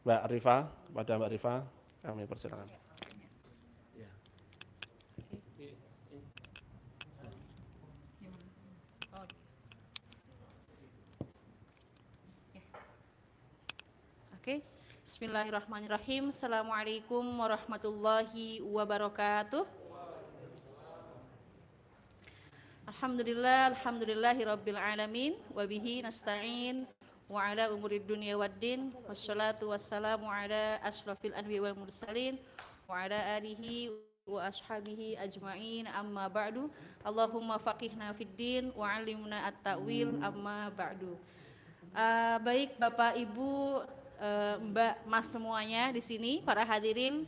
Mbak Rifa, kepada Mbak Rifa kami persilakan. Ya. Oke, Bismillahirrahmanirrahim. Assalamualaikum warahmatullahi wabarakatuh. Alhamdulillahirabbil alamin wa bihi nasta'in wa ala umurid dunya waddin wassalatu wassalamu ala asyrafil anbiya wal mursalin wa ala alihi wa ashabihi ajma'in amma ba'du. Allahumma faqihna fid din wa 'allimna at-ta'wil amma ba'du. Baik Bapak Ibu, Mbak, Mas semuanya di sini, para hadirin,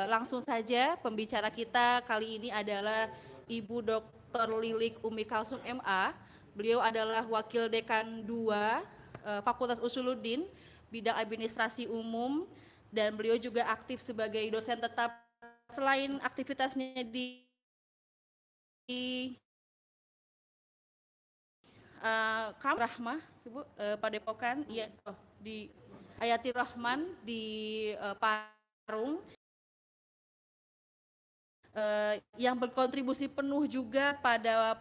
langsung saja pembicara kita kali ini adalah Ibu Dr. Lilik Umi Kalsum MA. Beliau adalah Wakil Dekan 2 Fakultas Usuluddin, bidang administrasi umum, dan beliau juga aktif sebagai dosen tetap. Selain aktivitasnya di Kamar Rahmah, Ibu, Padepokan, iya, di Ayatir Rahman di Parung, yang berkontribusi penuh juga pada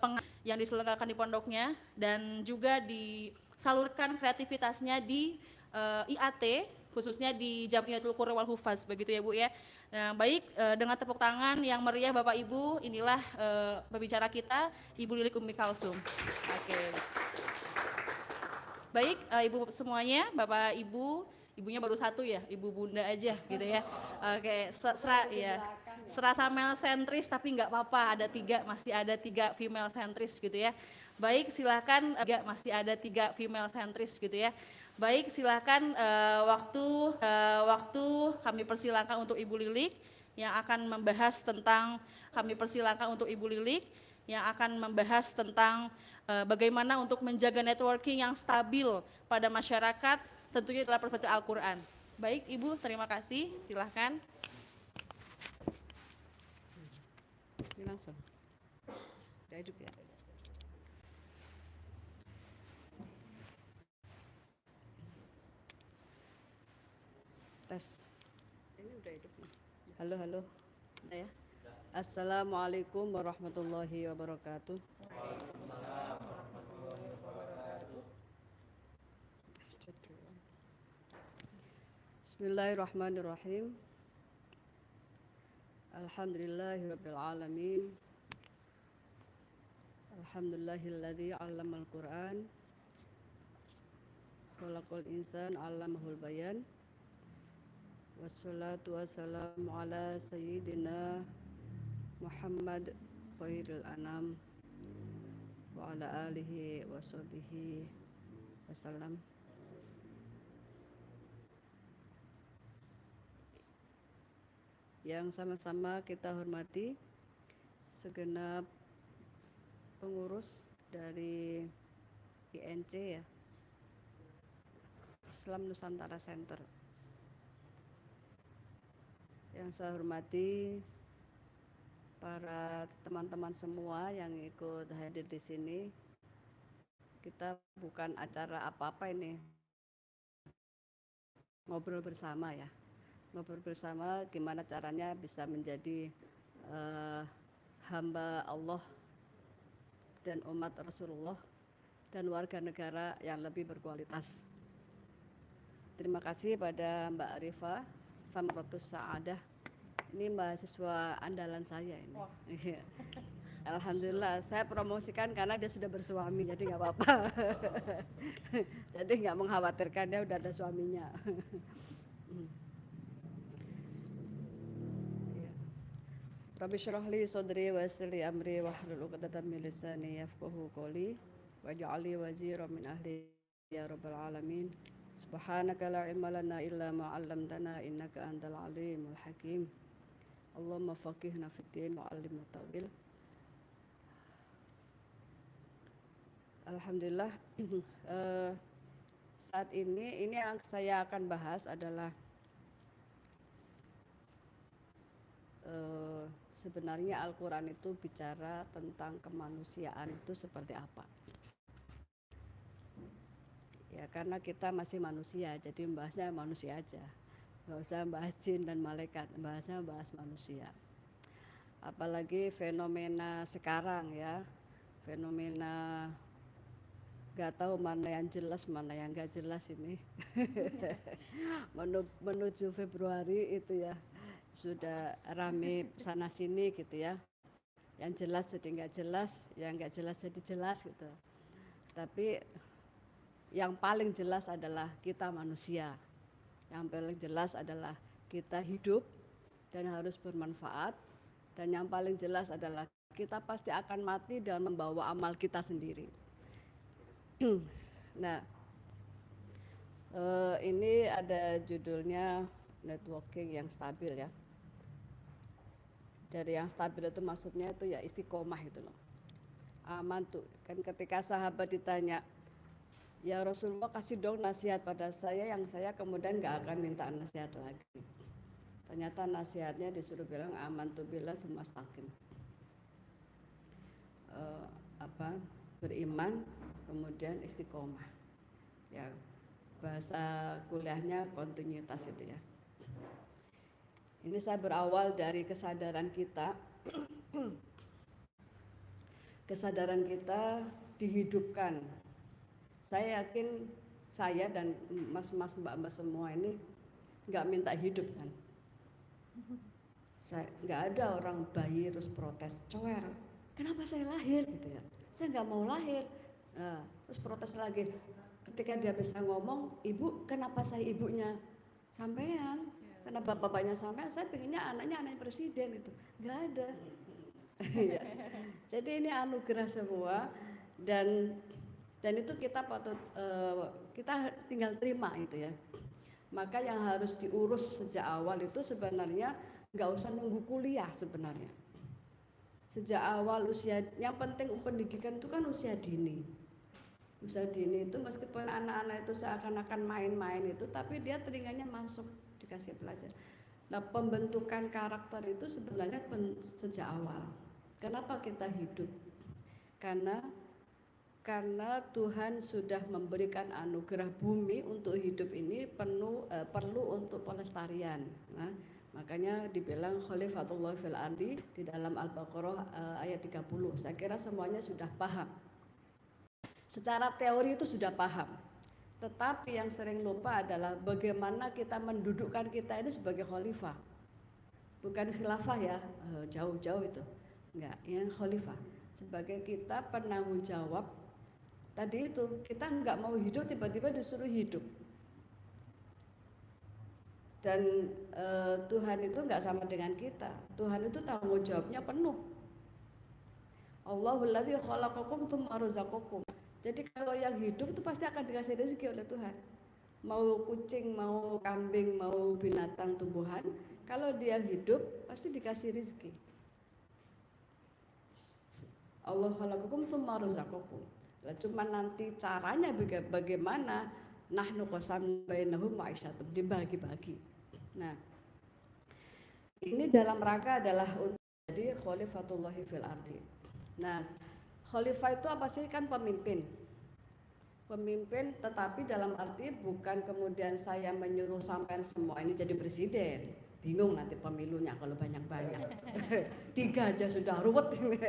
yang diselenggarakan di pondoknya, dan juga disalurkan kreativitasnya di IAT, khususnya di Jamiatul Qurra wal Hufaz, begitu ya Bu ya. Nah, baik, dengan tepuk tangan yang meriah Bapak Ibu, inilah pembicara kita, Ibu Lilik Umi Kalsum. Oke. Baik, Ibu semuanya, Bapak Ibu, ibunya baru satu ya, Ibu Bunda aja gitu ya. Oke, serasa male sentris tapi nggak apa-apa, masih ada tiga female sentris gitu ya. Baik, silakan, masih ada tiga female sentris gitu ya. Baik, silakan, waktu kami persilakan untuk Ibu Lilik yang akan membahas tentang bagaimana untuk menjaga networking yang stabil pada masyarakat, tentunya dalam perspektif Al-Quran. Baik Ibu, terima kasih, silahkan. Ini langsung, udah hidup ya. Tes, ini udah hidup nih. Halo, halo, udah ya. Assalamualaikum warahmatullahi wabarakatuh. Bismillahirrahmanirrahim. Alhamdulillahirabbil alamin. Alhamdulillahilladzi 'allamal Qur'an. Khalaqal insan 'allamahul bayan. Wassalatu wassalamu ala sayyidina Muhammad khairil anam wa ala alihi wa sahbihi wasallam. Yang sama-sama kita hormati segenap pengurus dari INC ya, Islam Nusantara Center. Yang saya hormati para teman-teman semua yang ikut hadir di sini. Kita bukan acara apa-apa ini, ngobrol bersama ya. Ngobrol bersama gimana caranya bisa menjadi hamba Allah dan umat Rasulullah dan warga negara yang lebih berkualitas. Terima kasih pada Mbak Rifa Samratus Sa'adah. Ini mahasiswa andalan saya ini. Alhamdulillah, saya promosikan karena dia sudah bersuami, jadi nggak apa-apa. Jadi nggak mengkhawatirkan, dia udah ada suaminya. Rabbi syrah li sadri wa yassir li amri wahlul 'uqdatam min lisani yafqahu qawli waj'al li waziran min ahli ya rabbal alamin. Subhanaka la ilma lana illa ma 'allamtana innaka antal alimul hakim. Allahumma faqihna fid din wa 'allimna ta'wil. Alhamdulillah, saat ini yang saya akan bahas adalah sebenarnya Al-Quran itu bicara tentang kemanusiaan itu seperti apa. Ya karena kita masih manusia, jadi membahasnya manusia aja. Nggak usah bahas jin dan malaikat, bahasnya bahas manusia. Apalagi fenomena sekarang ya, fenomena nggak tahu mana yang jelas mana yang nggak jelas ini. Menuju Februari itu ya sudah rame sana sini gitu ya. Yang jelas jadi nggak jelas, yang nggak jelas jadi jelas gitu. Tapi yang paling jelas adalah kita manusia. Yang paling jelas adalah kita hidup dan harus bermanfaat. Dan yang paling jelas adalah kita pasti akan mati dan membawa amal kita sendiri. Nah, ini ada judulnya networking yang stabil ya. Dari yang stabil itu maksudnya itu ya istiqomah itu loh. Aman tuh kan ketika sahabat ditanya, ya Rasulullah kasih dong nasihat pada saya yang saya kemudian nggak akan minta nasihat lagi. Ternyata nasihatnya disuruh bilang aman tuh billah semastaqim. Beriman kemudian istiqomah. Ya bahasa kuliahnya kontinuitas itu ya. Ini saya berawal dari kesadaran kita. Kesadaran kita dihidupkan. Saya yakin saya dan mas-mas mbak-mbak semua ini nggak minta hidup kan. Saya nggak ada orang bayi terus protes, cower, kenapa saya lahir gitu ya. Saya nggak mau lahir. Nah, terus protes lagi. Ketika dia bisa ngomong, ibu, kenapa saya ibunya sampean? Kenapa bapaknya sampean? Saya pengennya anaknya presiden itu. Nggak ada. Jadi ini anugerah semua dan itu kita patut kita tinggal terima itu ya. Maka yang harus diurus sejak awal itu sebenarnya nggak usah nunggu kuliah sebenarnya. Sejak awal usia, yang penting pendidikan itu kan usia dini. Usia dini itu meskipun anak-anak itu seakan-akan main-main itu, tapi dia telinganya masuk dikasih belajar. Nah pembentukan karakter itu sebenarnya sejak awal. Kenapa kita hidup? Karena Tuhan sudah memberikan anugerah bumi untuk hidup ini perlu untuk pelestarian. Nah, makanya dibilang Khalifatullah fil ardi di dalam Al-Baqarah ayat 30. Saya kira semuanya sudah paham. Secara teori itu sudah paham. Tetapi yang sering lupa adalah bagaimana kita mendudukkan kita ini sebagai khalifah. Bukan khilafah ya, jauh-jauh itu. Enggak, yang khalifah. Sebagai kita penanggung jawab. Tadi itu kita nggak mau hidup tiba-tiba disuruh hidup. Dan Tuhan itu nggak sama dengan kita. Tuhan itu tanggung jawabnya penuh. Allahul ladzi khalaqakum tsumma razaqakum. Jadi kalau yang hidup itu pasti akan dikasih rezeki oleh Tuhan. Mau kucing, mau kambing, mau binatang tumbuhan, kalau dia hidup pasti dikasih rezeki. Allah khalaqakum tsumma razaqakum. Cuma nanti caranya bagaimana nahnu qasam bainahum ma'isyatum, dibagi-bagi. Nah, ini dalam rangka adalah untuk jadi khalifatullahi fil ardi. Nah, khalifah itu apa sih? Kan pemimpin. Pemimpin tetapi dalam arti bukan kemudian saya menyuruh sampean semua ini jadi presiden. Bingung nanti pemilunya kalau banyak-banyak. 3 aja sudah ruwet ini.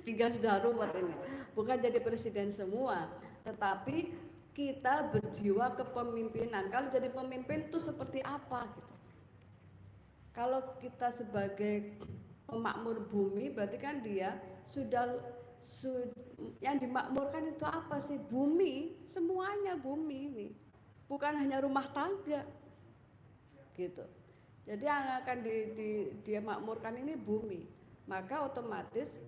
3 sudah ruwet ini. Bukan jadi presiden semua, tetapi kita berjiwa kepemimpinan. Kalau jadi pemimpin itu seperti apa gitu. Kalau kita sebagai pemakmur bumi berarti kan dia yang dimakmurkan itu apa sih? Bumi, semuanya bumi ini. Bukan hanya rumah tangga. Gitu. Jadi yang akan dia makmurkan ini bumi. Maka otomatis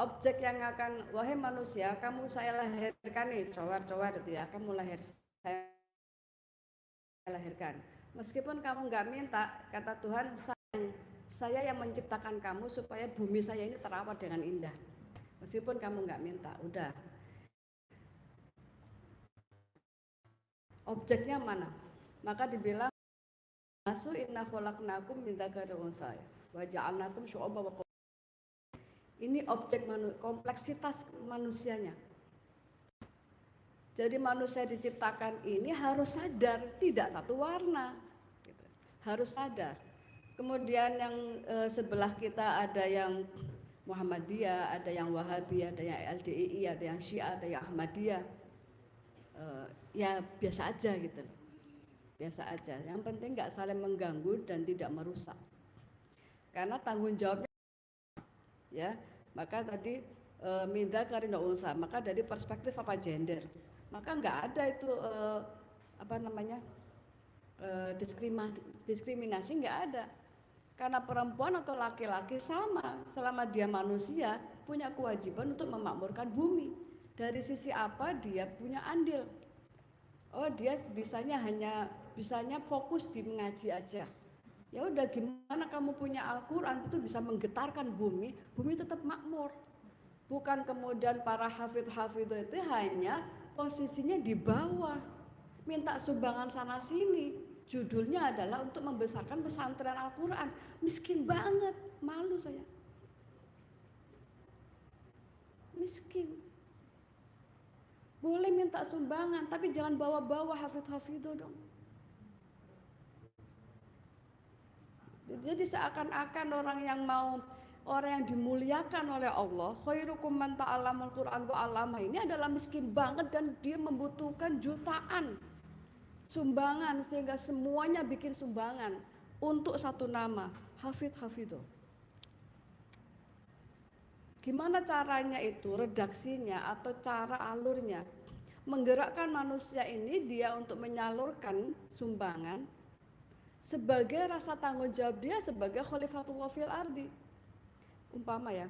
objek yang akan, wahai manusia, kamu saya lahirkan nih, cowar-cowar itu ya, kamu saya lahirkan. Meskipun kamu nggak minta, kata Tuhan, saya yang menciptakan kamu supaya bumi saya ini terawat dengan indah. Meskipun kamu nggak minta, udah. Objeknya mana? Maka dibilang, Nasu inna khalaqnakum min dzakarin wa untha wa ja'alnakum syu'uban wa qabaila. Ini objek kompleksitas manusianya. Jadi manusia diciptakan ini harus sadar tidak satu warna, gitu. Harus sadar. Kemudian yang sebelah kita ada yang Muhammadiyah, ada yang Wahabi, ada yang LDII, ada yang Syiah, ada yang Ahmadiyah. Ya biasa aja gitu loh. Biasa aja. Yang penting nggak saling mengganggu dan tidak merusak. Karena tanggung jawabnya ya. Maka tadi minda karina unsa, maka dari perspektif apa gender. Maka nggak ada itu diskriminasi nggak ada. Karena perempuan atau laki-laki sama, selama dia manusia punya kewajiban untuk memakmurkan bumi. Dari sisi apa dia punya andil? Oh dia bisanya fokus di mengaji aja. Ya udah gimana kamu punya Al-Quran itu bisa menggetarkan bumi, bumi tetap makmur. Bukan kemudian para hafidh itu hanya posisinya di bawah, minta sumbangan sana sini. Judulnya adalah untuk membesarkan pesantren Al-Quran. Miskin banget, malu saya. Miskin. Boleh minta sumbangan, tapi jangan bawa-bawa hafidh-hafidho dong. Jadi seakan-akan orang yang dimuliakan oleh Allah, khairukum man ta'allamul Qur'an wa 'allama, ini adalah miskin banget dan dia membutuhkan jutaan sumbangan sehingga semuanya bikin sumbangan untuk satu nama, hafidho. Gimana caranya itu, redaksinya atau cara alurnya? Menggerakkan manusia ini dia untuk menyalurkan sumbangan sebagai rasa tanggung jawab dia sebagai khalifatullah fil ardi. Umpama ya,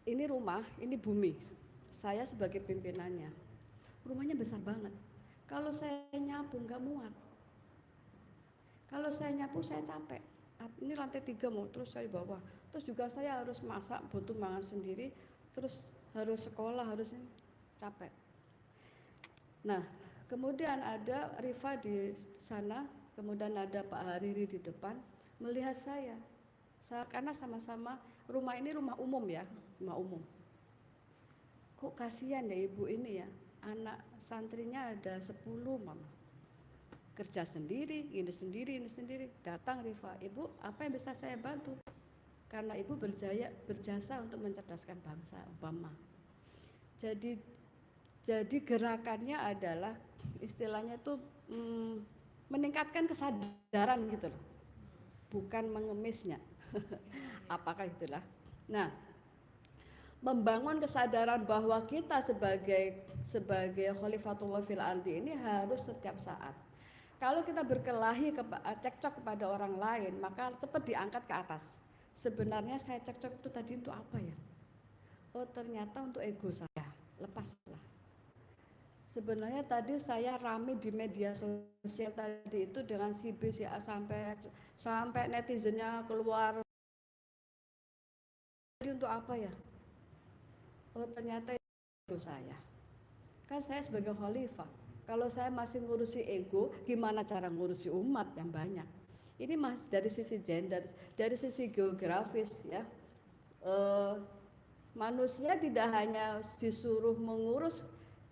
ini rumah, ini bumi, saya sebagai pimpinannya, rumahnya besar banget. Kalau saya nyapu nggak muat, kalau saya nyapu saya capek. Ini lantai 3 mau terus saya bawah, terus juga saya harus masak, butuh makan sendiri, terus harus sekolah, harusnya capek. Nah, kemudian ada Rifa di sana, kemudian ada Pak Hariri di depan, melihat saya karena sama-sama rumah ini rumah umum ya, rumah umum. Kok kasihan ya ibu ini ya, anak santrinya ada 10 mama, kerja sendiri, ini sendiri. Datang Rifa, ibu apa yang bisa saya bantu? Karena ibu berjasa untuk mencerdaskan bangsa, umpama. Jadi gerakannya adalah istilahnya tuh meningkatkan kesadaran gitu loh, bukan mengemisnya. Apakah itulah? Nah, membangun kesadaran bahwa kita sebagai khalifatullah fil ardi ini harus setiap saat. Kalau kita berkelahi cekcok kepada orang lain, maka cepat diangkat ke atas. Sebenarnya saya cekcok itu tadi untuk apa ya? Oh ternyata untuk ego saya, lepaslah. Sebenarnya tadi saya rame di media sosial tadi itu dengan si B, si A sampai netizennya keluar. Jadi untuk apa ya? Oh ternyata itu ego saya. Kan saya sebagai khalifah, kalau saya masih ngurusi ego, gimana cara ngurusi umat yang banyak? Ini mas dari sisi gender, dari sisi geografis ya. Manusia tidak hanya disuruh mengurus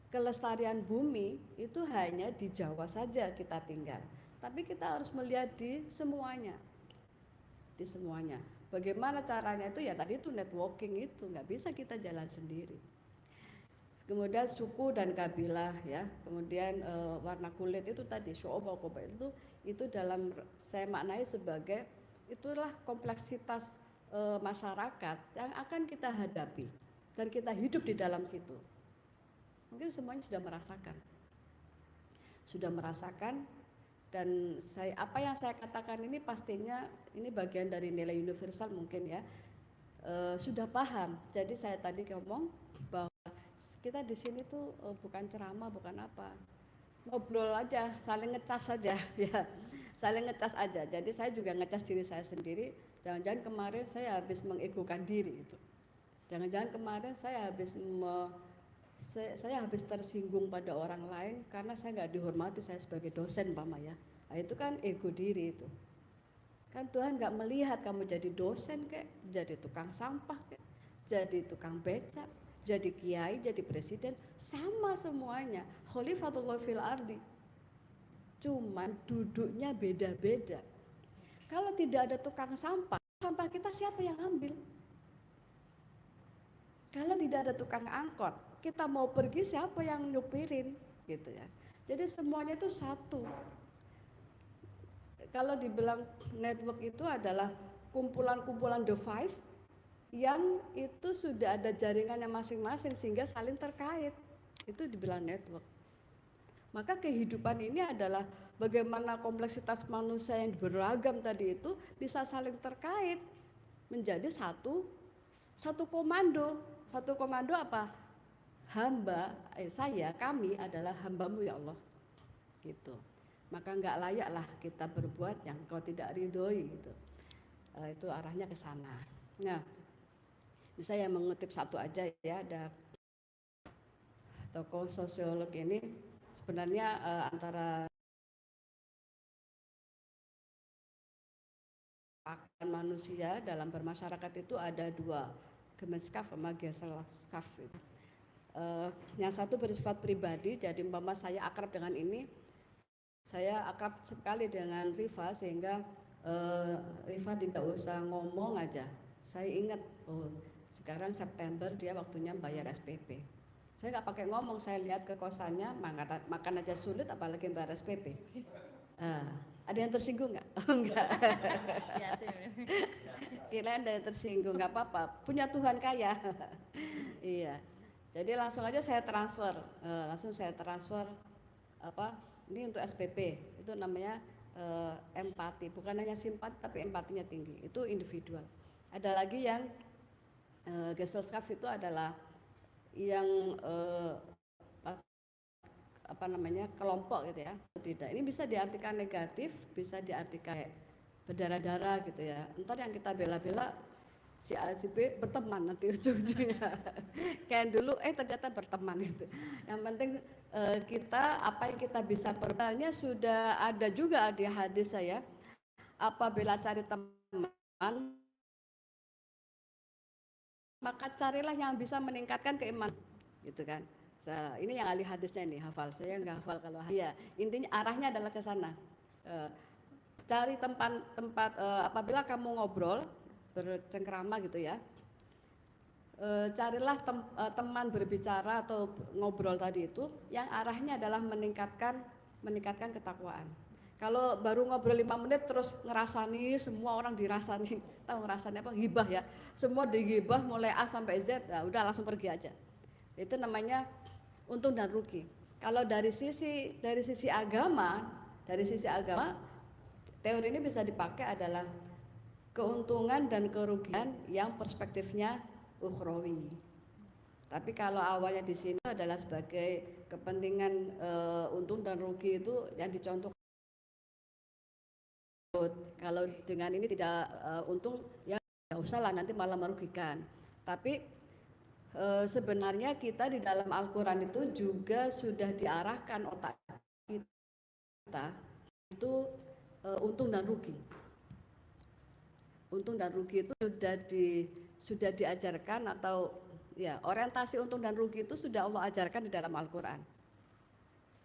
kelestarian bumi, itu hanya di Jawa saja kita tinggal. Tapi kita harus melihat di semuanya. Di semuanya. Bagaimana caranya itu ya tadi itu networking itu, nggak bisa kita jalan sendiri. Kemudian suku dan kabilah ya, kemudian warna kulit itu tadi syu'ubah itu dalam saya maknai sebagai itulah kompleksitas masyarakat yang akan kita hadapi dan kita hidup di dalam situ. Mungkin semuanya sudah merasakan dan apa yang saya katakan ini pastinya ini bagian dari nilai universal mungkin ya, sudah paham. Jadi saya tadi ngomong bahwa kita di sini tuh bukan ceramah, bukan apa, ngobrol aja, saling ngecas saja ya, saling ngecas aja. Jadi saya juga ngecas diri saya sendiri. Jangan-jangan kemarin saya habis mengegokan diri itu. Jangan-jangan kemarin saya habis tersinggung pada orang lain karena saya nggak dihormati saya sebagai dosen umpama ya. Nah, itu kan ego diri itu. Kan Tuhan nggak melihat kamu jadi dosen kayak, jadi tukang sampah kayak, jadi tukang becak, jadi kiai, jadi presiden, sama semuanya. Khalifatullah fil ardi. Cuman duduknya beda-beda. Kalau tidak ada tukang sampah, sampah kita siapa yang ambil? Kalau tidak ada tukang angkot, kita mau pergi siapa yang nyupirin, gitu ya. Jadi semuanya itu satu. Kalau dibilang network itu adalah kumpulan-kumpulan device yang itu sudah ada jaringannya masing-masing sehingga saling terkait. Itu dibilang network. Maka kehidupan ini adalah bagaimana kompleksitas manusia yang beragam tadi itu bisa saling terkait menjadi satu komando. Satu komando apa? Hamba, saya, kami adalah hambamu ya Allah. Gitu. Maka nggak layaklah kita berbuat yang kau tidak ridhoi gitu. Itu arahnya ke sana. Nah, saya mengutip satu aja ya, ada tokoh sosiolog ini sebenarnya antara akan manusia dalam bermasyarakat itu ada dua, Gemenskap sama Gesellschaft. Yang satu bersifat pribadi, jadi umpama saya akrab dengan ini, saya akrab sekali dengan Rifa sehingga Rifa tidak usah ngomong aja. Saya ingat, oh sekarang September dia waktunya bayar SPP. Saya nggak pakai ngomong, saya lihat ke kosannya makan aja sulit apalagi bayar SPP. Ada yang tersinggung nggak? Oh, enggak. Kirain ada yang tersinggung, nggak apa-apa. Punya Tuhan kaya. Iya. Jadi langsung aja saya transfer, ini untuk SPP, itu namanya empati, bukan hanya simpati tapi empatinya tinggi, itu individual. Ada lagi yang Gesellschaft itu adalah yang kelompok gitu ya. Tidak, ini bisa diartikan negatif, bisa diartikan berdarah-darah gitu ya. Entar yang kita bela-bela si A si B berteman nanti ujungnya. Kayak dulu ternyata berteman itu. Yang penting kita apa yang kita bisa perbanyak sudah ada juga di hadis saya. Apabila cari teman maka carilah yang bisa meningkatkan keimanan, gitu kan. Ini yang ahli hadisnya nih, hafal. Saya nggak hafal kalau ya. Intinya arahnya adalah ke sana. Cari tempat apabila kamu ngobrol bercengkrama gitu ya, carilah teman berbicara atau ngobrol tadi itu yang arahnya adalah meningkatkan ketakwaan. Kalau baru ngobrol 5 menit terus ngerasani, semua orang dirasani, tahu ngerasani apa? Hibah ya, semua digibah mulai A sampai Z, nah udah langsung pergi aja. Itu namanya untung dan rugi. Kalau dari sisi agama, teori ini bisa dipakai adalah keuntungan dan kerugian yang perspektifnya ukhrawi. Tapi kalau awalnya di sini adalah sebagai kepentingan untung dan rugi itu yang dicontohkan. Kalau dengan ini tidak untung ya nggak usah lah, nanti malah merugikan. Tapi sebenarnya kita di dalam Al-Quran itu juga sudah diarahkan otak kita itu untung dan rugi. Untung dan rugi itu sudah diajarkan atau ya orientasi untung dan rugi itu sudah Allah ajarkan di dalam Al-Quran.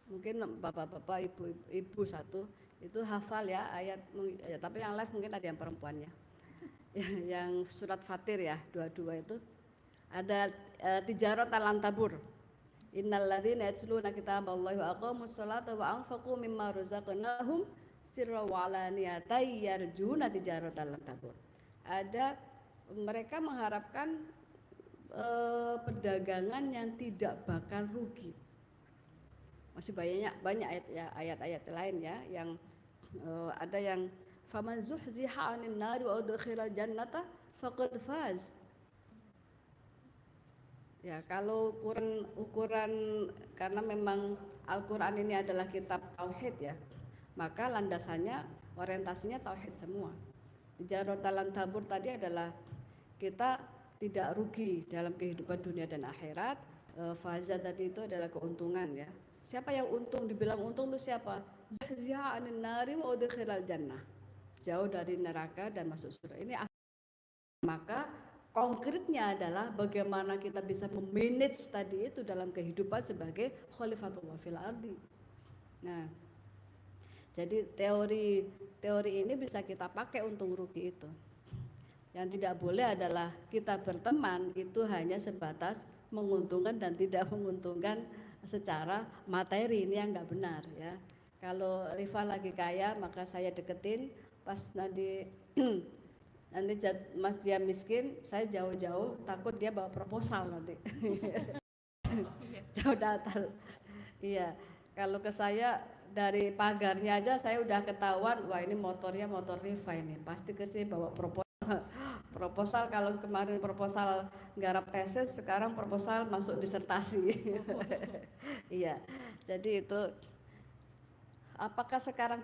Mungkin bapak-bapak, ibu satu itu hafal ya ayat ya, tapi yang live mungkin ada yang perempuannya. Yang surat Fatir ya, 22 itu ada tijarat lan tabur. Innalladzina yatluna kitaballahi wa aqamus sholata wa anfaqu mimma razaqnahum sirra wa alaniyatan yarjuna tijaratan lan tabur. Ada mereka mengharapkan perdagangan yang tidak bakal rugi. Masih banyak ayat-ayat lain ya yang ada yang faman zuhziha 'anil nar wa udkhilal jannata faqad faz. Ya, kalau ukuran karena memang Al-Qur'an ini adalah kitab tauhid ya. Maka landasannya orientasinya tauhid semua. Tijaratan tabur tadi adalah kita tidak rugi dalam kehidupan dunia dan akhirat. Faza tadi itu adalah keuntungan ya. Siapa yang untung? Dibilang untung itu siapa? Zuhziha 'anil nari wa udkhilal jannah. Jauh dari neraka dan masuk surga. Ini maka konkretnya adalah bagaimana kita bisa memanage tadi itu dalam kehidupan sebagai khalifatullah fil ardi. Nah, jadi teori ini bisa kita pakai untung rugi itu. Yang tidak boleh adalah kita berteman itu hanya sebatas menguntungkan dan tidak menguntungkan secara materi, ini yang nggak benar ya. Kalau Rifa lagi kaya maka saya deketin, pas nanti nanti mas dia miskin, saya jauh-jauh takut dia bawa proposal nanti. Jauh datang. Iya, kalau ke saya dari pagarnya aja saya udah ketahuan, wah ini motornya motor Rifa ini, pasti ke sini bawa proposal. Kalau kemarin proposal garap tesis, sekarang proposal masuk disertasi. Iya, jadi itu apakah sekarang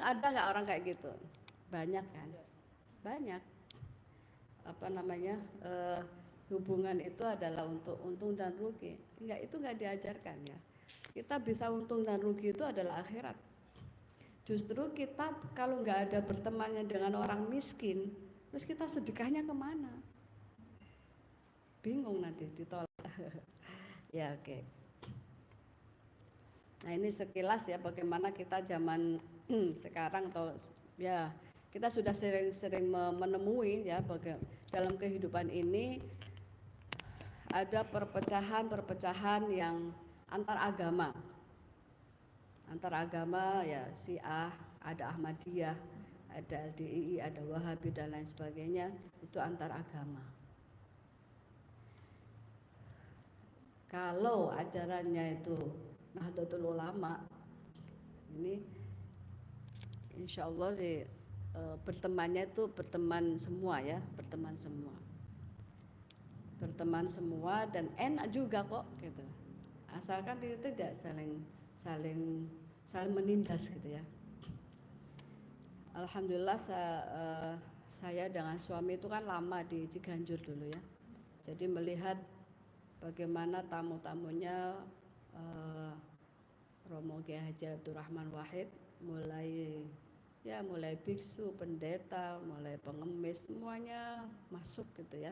ada nggak orang kayak gitu? Banyak kan, banyak. Apa namanya, hubungan itu adalah untuk untung dan rugi. Itu nggak diajarkan ya. Kita bisa untung dan rugi itu adalah akhirat. Justru kita kalau nggak ada bertemannya dengan orang miskin, terus kita sedekahnya kemana? Bingung nanti ditolak. Ya oke. Nah ini sekilas ya bagaimana kita zaman sekarang atau ya kita sudah sering-sering menemui ya dalam kehidupan ini ada perpecahan yang antar agama ya, Syiah, ada Ahmadiyah, ada LDII, ada Wahabi dan lain sebagainya, itu antar agama. Kalau ajarannya itu Nahdlatul Ulama, ini insya Allah bertemannya itu berteman semua ya, berteman semua dan enak juga kok gitu, asalkan tidak saling menindas gitu ya. Alhamdulillah saya dengan suami itu kan lama di Ciganjur dulu ya, jadi melihat bagaimana tamu-tamunya Romo Kiai Haji Abdurrahman Wahid, mulai biksu, pendeta, mulai pengemis, semuanya masuk gitu ya.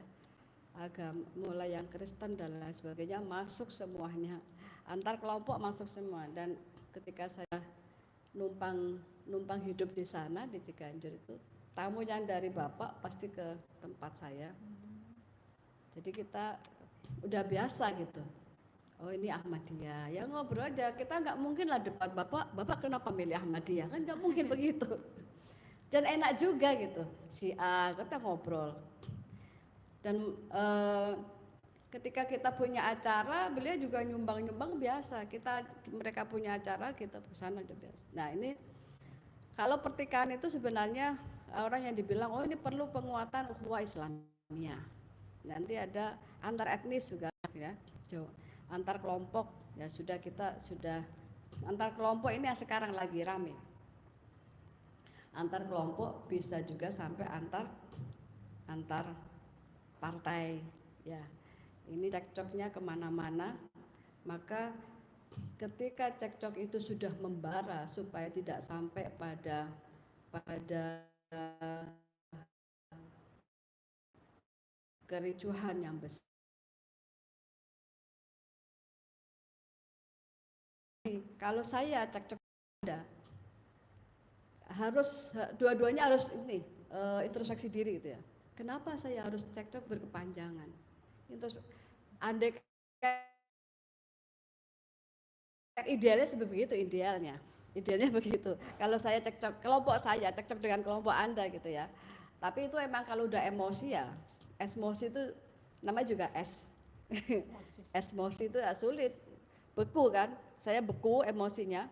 Agama mulai yang Kristen dan lain sebagainya masuk semuanya, antar kelompok masuk semua. Dan ketika saya numpang hidup di sana di Ciganjur itu, tamu yang dari Bapak pasti ke tempat saya. Jadi kita udah biasa gitu. Oh ini Ahmadiyah, ya ngobrol aja. Kita nggak mungkin lah debat, bapak kenapa milih Ahmadiyah, kan nggak mungkin begitu. Dan enak juga gitu, Syiah kita ngobrol. Dan ketika kita punya acara, beliau juga nyumbang biasa. Mereka punya acara, kita ke sana udah biasa. Nah ini kalau pertikaian itu sebenarnya orang yang dibilang oh ini perlu penguatan ukhuwah Islamiyah. Nanti ada antar etnis juga ya, antar kelompok ya, kita sudah antar kelompok ini yang sekarang lagi rame. Antar kelompok bisa juga sampai antar partai ya. Ini cekcoknya kemana-mana, maka ketika cekcok itu sudah membara supaya tidak sampai pada kericuhan yang besar. Kalau saya cekcok ada, harus dua-duanya harus introspeksi diri gitu ya. Kenapa saya harus cekcok berkepanjangan? Andai idealnya seperti begitu, idealnya begitu. Kalau saya cekcok kelompok saya cekcok dengan kelompok Anda gitu ya. Tapi itu emang kalau udah emosi ya, esmosi itu namanya juga esmosi itu ya sulit, beku kan. Saya beku emosinya,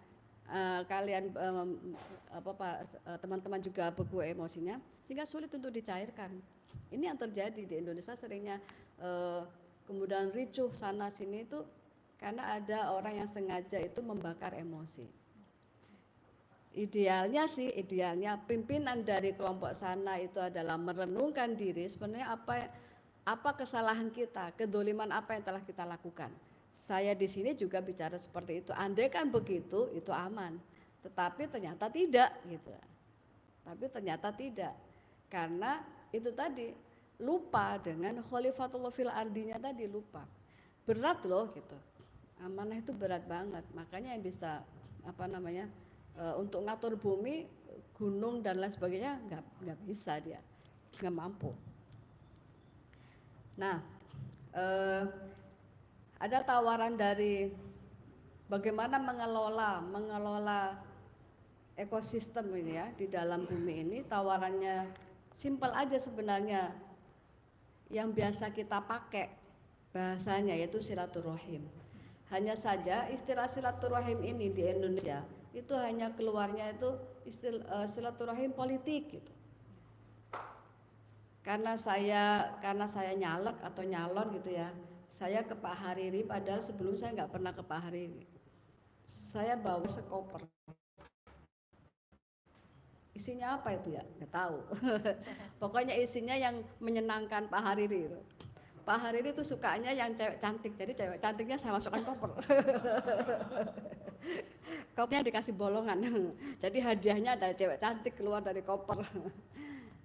kalian teman-teman juga beku emosinya, sehingga sulit untuk dicairkan. Ini yang terjadi di Indonesia seringnya, kemudian ricuh sana sini itu karena ada orang yang sengaja itu membakar emosi. Idealnya pimpinan dari kelompok sana itu adalah merenungkan diri sebenarnya apa kesalahan kita, kedoliman apa yang telah kita lakukan. Saya di sini juga bicara seperti itu. Andai kan begitu, itu aman. Tetapi ternyata tidak, gitu. Karena itu tadi lupa dengan khalifatullah fil ardinya tadi, lupa. Berat loh gitu. Amanah itu berat banget. Makanya yang bisa untuk ngatur bumi, gunung dan lain sebagainya nggak bisa dia, nggak mampu. Nah, ada tawaran dari bagaimana mengelola ekosistem ini ya di dalam bumi ini. Tawarannya simpel aja sebenarnya, yang biasa kita pakai bahasanya yaitu silaturahim. Hanya saja istilah silaturahim ini di Indonesia itu hanya keluarnya itu silaturahim politik gitu. Karena saya nyalek atau nyalon gitu ya, saya ke Pak Hariri, padahal sebelum saya nggak pernah ke Pak Hariri. Saya bawa sekoper. Isinya apa itu ya? Nggak tahu. Pokoknya isinya yang menyenangkan Pak Hariri itu. Pak Hariri itu sukanya yang cewek cantik, jadi cewek cantiknya saya masukkan koper. Kopernya dikasih bolongan. Jadi hadiahnya ada cewek cantik keluar dari koper.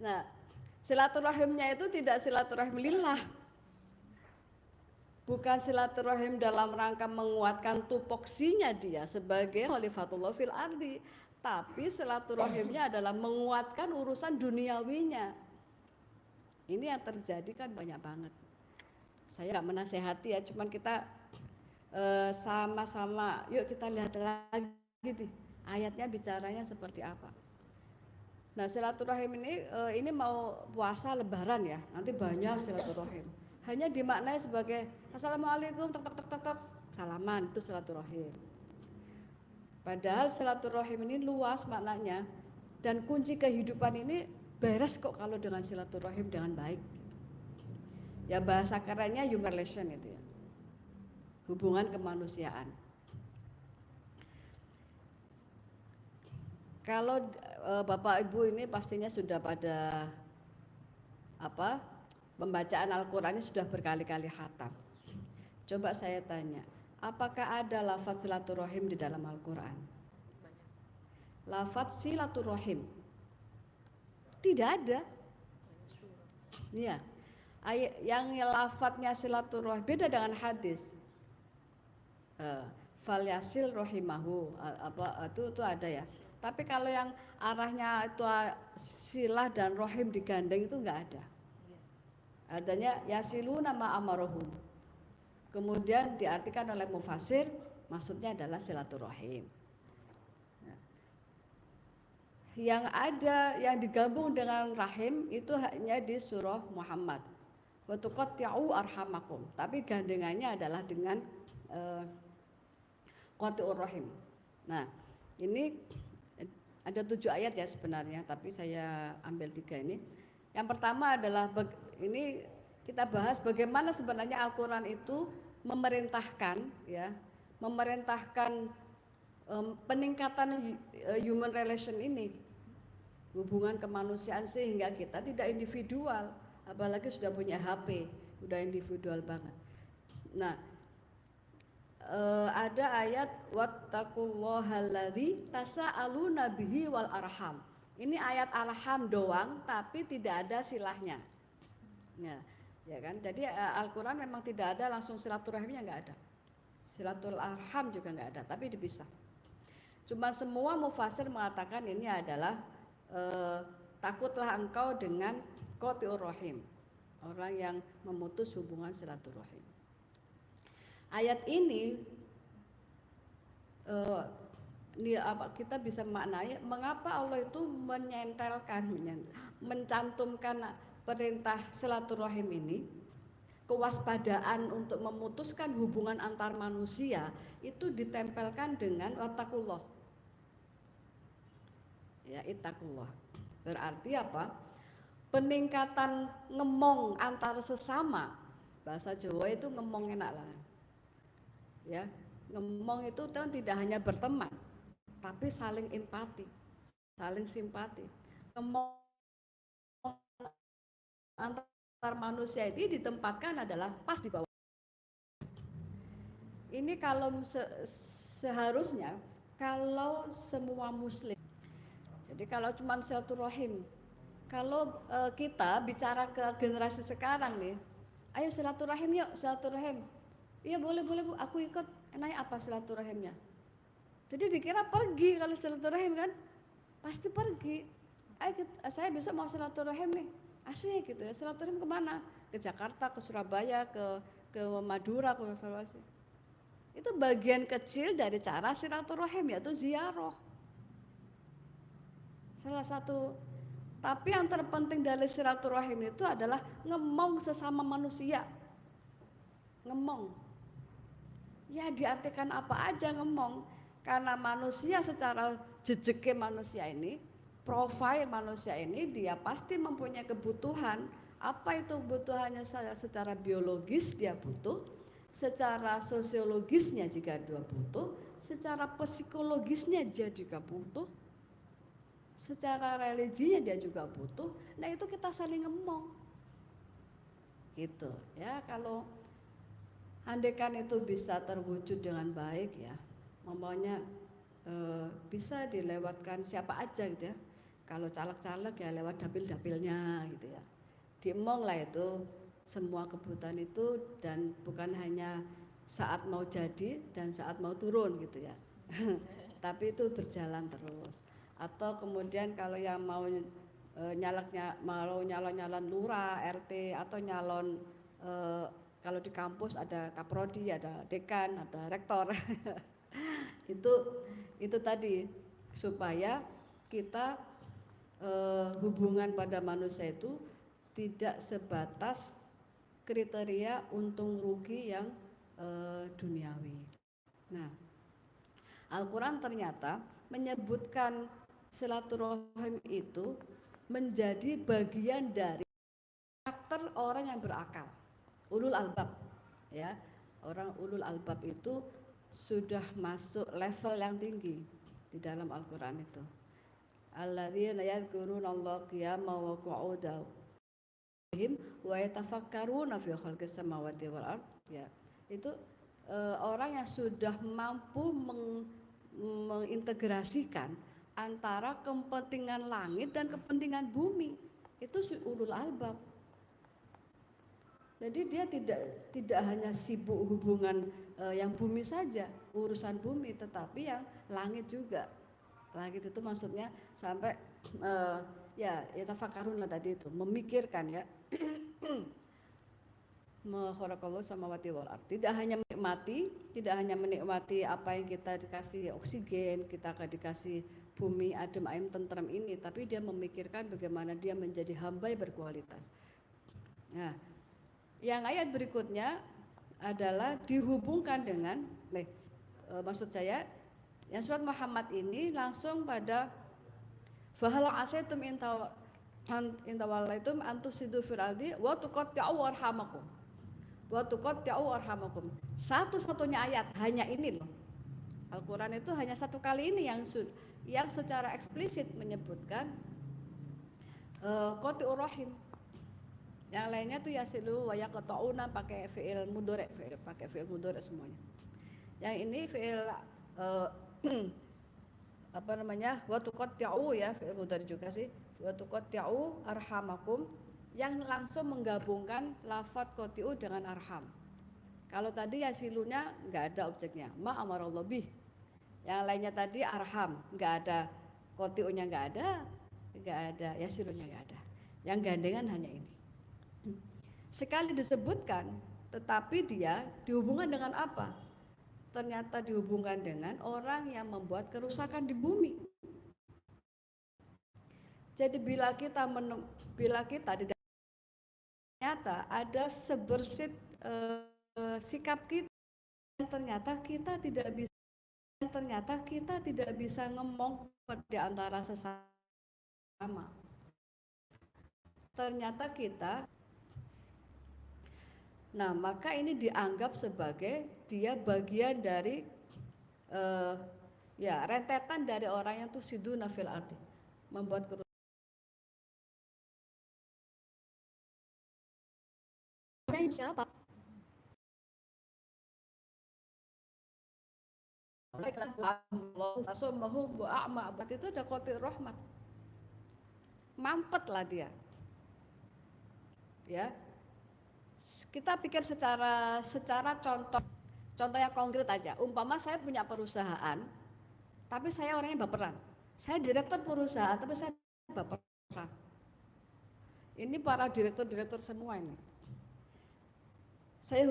Nah, silaturahimnya itu tidak silaturahim lillah. Bukan silaturahim dalam rangka menguatkan tupoksinya dia sebagai khalifatullah fil ardi, tapi silaturahimnya adalah menguatkan urusan duniawinya. Ini yang terjadi kan banyak banget. Saya nggak menasehati ya, cuman kita sama-sama yuk kita lihat lagi nih ayatnya bicaranya seperti apa. Nah, silaturahim ini mau puasa lebaran ya, nanti banyak silaturahim. Hanya dimaknai sebagai assalamualaikum tek salaman, itu silaturahim. Padahal silaturahim ini luas maknanya, dan kunci kehidupan ini beres kok kalau dengan silaturahim dengan baik. Ya bahasa kerennya human relation itu ya, hubungan kemanusiaan. Kalau Bapak Ibu ini pastinya sudah pada pembacaan Al-Quran ini sudah berkali-kali khatam. Coba saya tanya, apakah ada lafaz silaturahim di dalam Al-Quran? Lafaz silaturahim tidak ada. Iya. Yang lafadznya silaturahim beda dengan hadis. Falyasil rohimahu itu ada ya. Tapi kalau yang arahnya itu silah dan rohim digandeng itu enggak ada. Adanya yasilu nama amarohum. Kemudian diartikan oleh mufasir, maksudnya adalah silaturahim. Yang ada yang digabung dengan rahim itu hanya di surah Muhammad. Wa tuqatti'u arhamakum. Tapi gandengannya adalah dengan qati'ur rahim. Nah, ini ada 7 ayat ya sebenarnya, tapi saya ambil 3 ini. Yang pertama adalah ini kita bahas bagaimana sebenarnya Al-Quran itu memerintahkan peningkatan human relation ini, hubungan kemanusiaan, sehingga kita tidak individual, apalagi sudah punya HP, sudah individual banget. Nah, ada ayat wattaqullahalladzi tasaaluna bihi wal arham. Ini ayat arham doang, tapi tidak ada silahnya. Ya kan? Jadi Al-Quran memang tidak ada langsung silaturahimnya, nggak ada. Silatul arham juga nggak ada, tapi dipisah. Cuma semua mufasir mengatakan ini adalah takutlah engkau dengan qati'ur rahim, orang yang memutus hubungan silaturahim. Ayat ini kita bisa maknai mengapa Allah itu mencantumkan perintah silaturahim ini, kewaspadaan untuk memutuskan hubungan antar manusia itu ditempelkan dengan wattaqullah. Ya, ittaqullah. Berarti apa? Peningkatan ngemong antar sesama. Bahasa Jawa itu ngemong enak lah. Ya, ngomong itu kan tidak hanya berteman, tapi saling empati, saling simpati. Ngomong antar manusia itu ditempatkan adalah pas di bawah. Ini kalau seharusnya kalau semua muslim, jadi kalau cuma silaturahim Kalau kita bicara ke generasi sekarang nih, ayo silaturahim yuk, silaturahim. Iya boleh boleh Bu, aku ikut. Enaknya apa silaturahimnya? Jadi dikira pergi kalau silaturahim kan, pasti pergi. Ayo saya besok mau silaturahim nih, asik gitu ya. Silaturahim kemana? Ke Jakarta, ke Surabaya, ke Madura, ke Sulawesi. Itu bagian kecil dari cara silaturahim, yaitu ziarah. Salah satu. Tapi yang terpenting dari silaturahim itu adalah ngemong sesama manusia. Ngemong. Ya diartikan apa aja ngemong. Karena manusia secara jejeke manusia ini, profil manusia ini, dia pasti mempunyai kebutuhan. Apa itu kebutuhannya? Secara biologis dia butuh, secara sosiologisnya juga dia butuh, secara psikologisnya dia juga butuh, secara religinya dia juga butuh. Nah itu kita saling ngomong gitu ya. Kalau andaikan itu bisa terwujud dengan baik ya, umpamanya bisa dilewatkan siapa aja gitu ya. Kalau caleg-caleg ya lewat dapil-dapilnya gitu ya, diemong lah itu semua kebutuhan itu, dan bukan hanya saat mau jadi dan saat mau turun gitu ya. Tapi itu berjalan terus. Atau kemudian kalau yang mau nyalon lurah, RT, atau nyalon kalau di kampus ada kaprodi, ada dekan, ada rektor. itu tadi supaya kita hubungan pada manusia itu tidak sebatas kriteria untung rugi yang duniawi. Nah, Al-Quran ternyata menyebutkan silaturahim itu menjadi bagian dari karakter orang yang berakal, ulul albab ya. Orang ulul albab itu sudah masuk level yang tinggi di dalam Al-Quran itu. Alladzina yadhkurunallaha qiyaman wa qu'udan wa yatafakkaruna fi khalqis samawati wal ard ya. Itu orang yang sudah mampu mengintegrasikan antara kepentingan langit dan kepentingan bumi. Itu ulul albab. Jadi dia tidak hanya sibuk hubungan yang bumi saja, urusan bumi, tetapi yang langit juga. Langit itu maksudnya sampai ya tafakarun lah tadi itu, memikirkan ya. Khalaqallahu samawati wal ardh. Tidak hanya menikmati apa yang kita dikasih oksigen, kita akan dikasih bumi adem ayem tentrem ini, tapi dia memikirkan bagaimana dia menjadi hamba yang berkualitas. Nah, yang ayat berikutnya adalah dihubungkan dengan maksud saya yang surat Muhammad ini langsung pada fahal asaitum intawallaitum antusidu fil ardi wa tuqatti'u arhamakum. Wa tuqatti'u arhamakum. Satu-satunya ayat hanya ini loh. Al-Qur'an itu hanya satu kali ini yang secara eksplisit menyebutkan qati'ur rahim. Yang lainnya tuh yasilu wa yaqta'una pakai fi'il mudhari', pakai fi'il mudhari' semuanya. Yang ini fi'il apa namanya? Wa tuqatti'u ya, fi'il mudhari' juga sih. Wa tuqatti'u arhamakum, yang langsung menggabungkan lafadz qati'u dengan arham. Kalau tadi yasilunya enggak ada objeknya, ma amarallahu bih. Yang lainnya tadi arham, enggak ada qati'unya, enggak ada yasilunya, enggak ada. Yang gandengan hanya ini. Sekali disebutkan, tetapi dia dihubungkan dengan apa? Ternyata dihubungkan dengan orang yang membuat kerusakan di bumi. Jadi bila kita tidak, ternyata ada sebersit sikap kita, ternyata kita tidak bisa ngomong di antara sesama. Ternyata kita, nah maka ini dianggap sebagai dia bagian dari ya rentetan dari orang yang tuh siduna fil ardi, membuat kerusakan. Siapa? Itu ada qati rahmat. mampet lah dia. Ya, kita pikir secara contoh yang konkret aja. Umpama saya punya perusahaan, tapi saya orangnya baperan. Saya direktur perusahaan, tapi saya baperan. Ini para direktur semua ini. Saya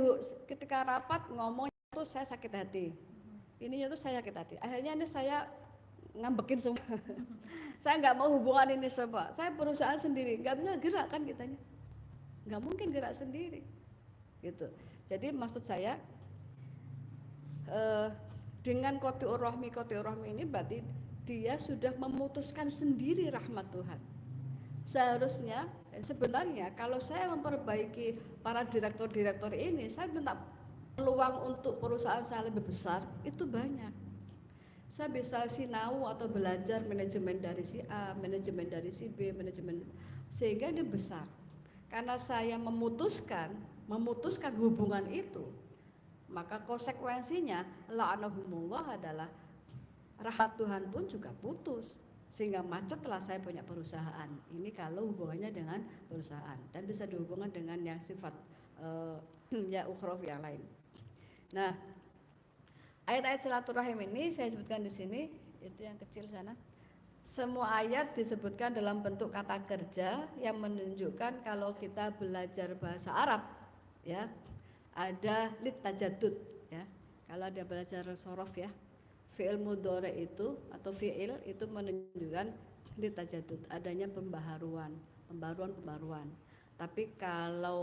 ketika rapat ngomong itu saya sakit hati. Ininya tuh saya sakit hati. Akhirnya ini saya ngambekin semua. Saya nggak mau hubungan ini semua. Saya perusahaan sendiri, nggak bisa gerak kan kitanya. Nggak mungkin gerak sendiri. Gitu. Jadi maksud saya dengan qati'ur rahmi ini berarti dia sudah memutuskan sendiri rahmat Tuhan. Seharusnya sebenarnya kalau saya memperbaiki para direktur ini, saya minta peluang untuk perusahaan saya lebih besar itu banyak. Saya bisa sinau atau belajar manajemen dari si A, manajemen dari si B, manajemen sehingga ini besar. Karena saya memutuskan hubungan itu, maka konsekuensinya la'anahumullah adalah rahmat Tuhan pun juga putus. Sehingga macetlah saya punya perusahaan. Ini kalau hubungannya dengan perusahaan dan bisa dihubungkan dengan yang sifat ya ukhrawi yang lain. Nah, ayat-ayat silaturahim ini saya sebutkan di sini, itu yang kecil sana. Semua ayat disebutkan dalam bentuk kata kerja yang menunjukkan kalau kita belajar bahasa Arab, ya ada litajadud, ya. Kalau ada belajar sorof ya. Fi'il mudhari itu atau fi'il itu menunjukkan litajadud, adanya pembaharuan. Tapi kalau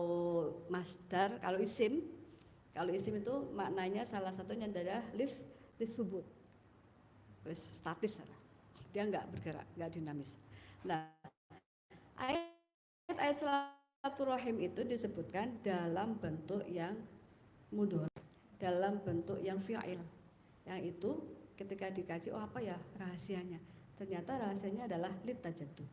masdar, kalau isim itu maknanya salah satunya adalah lisubut. Statis lah. Dia enggak bergerak, enggak dinamis. Nah, ayat silaturahim itu disebutkan dalam bentuk yang mudhari, dalam bentuk yang fi'il. Yang itu ketika dikaji, oh apa ya rahasianya? Ternyata rahasianya adalah litajadud.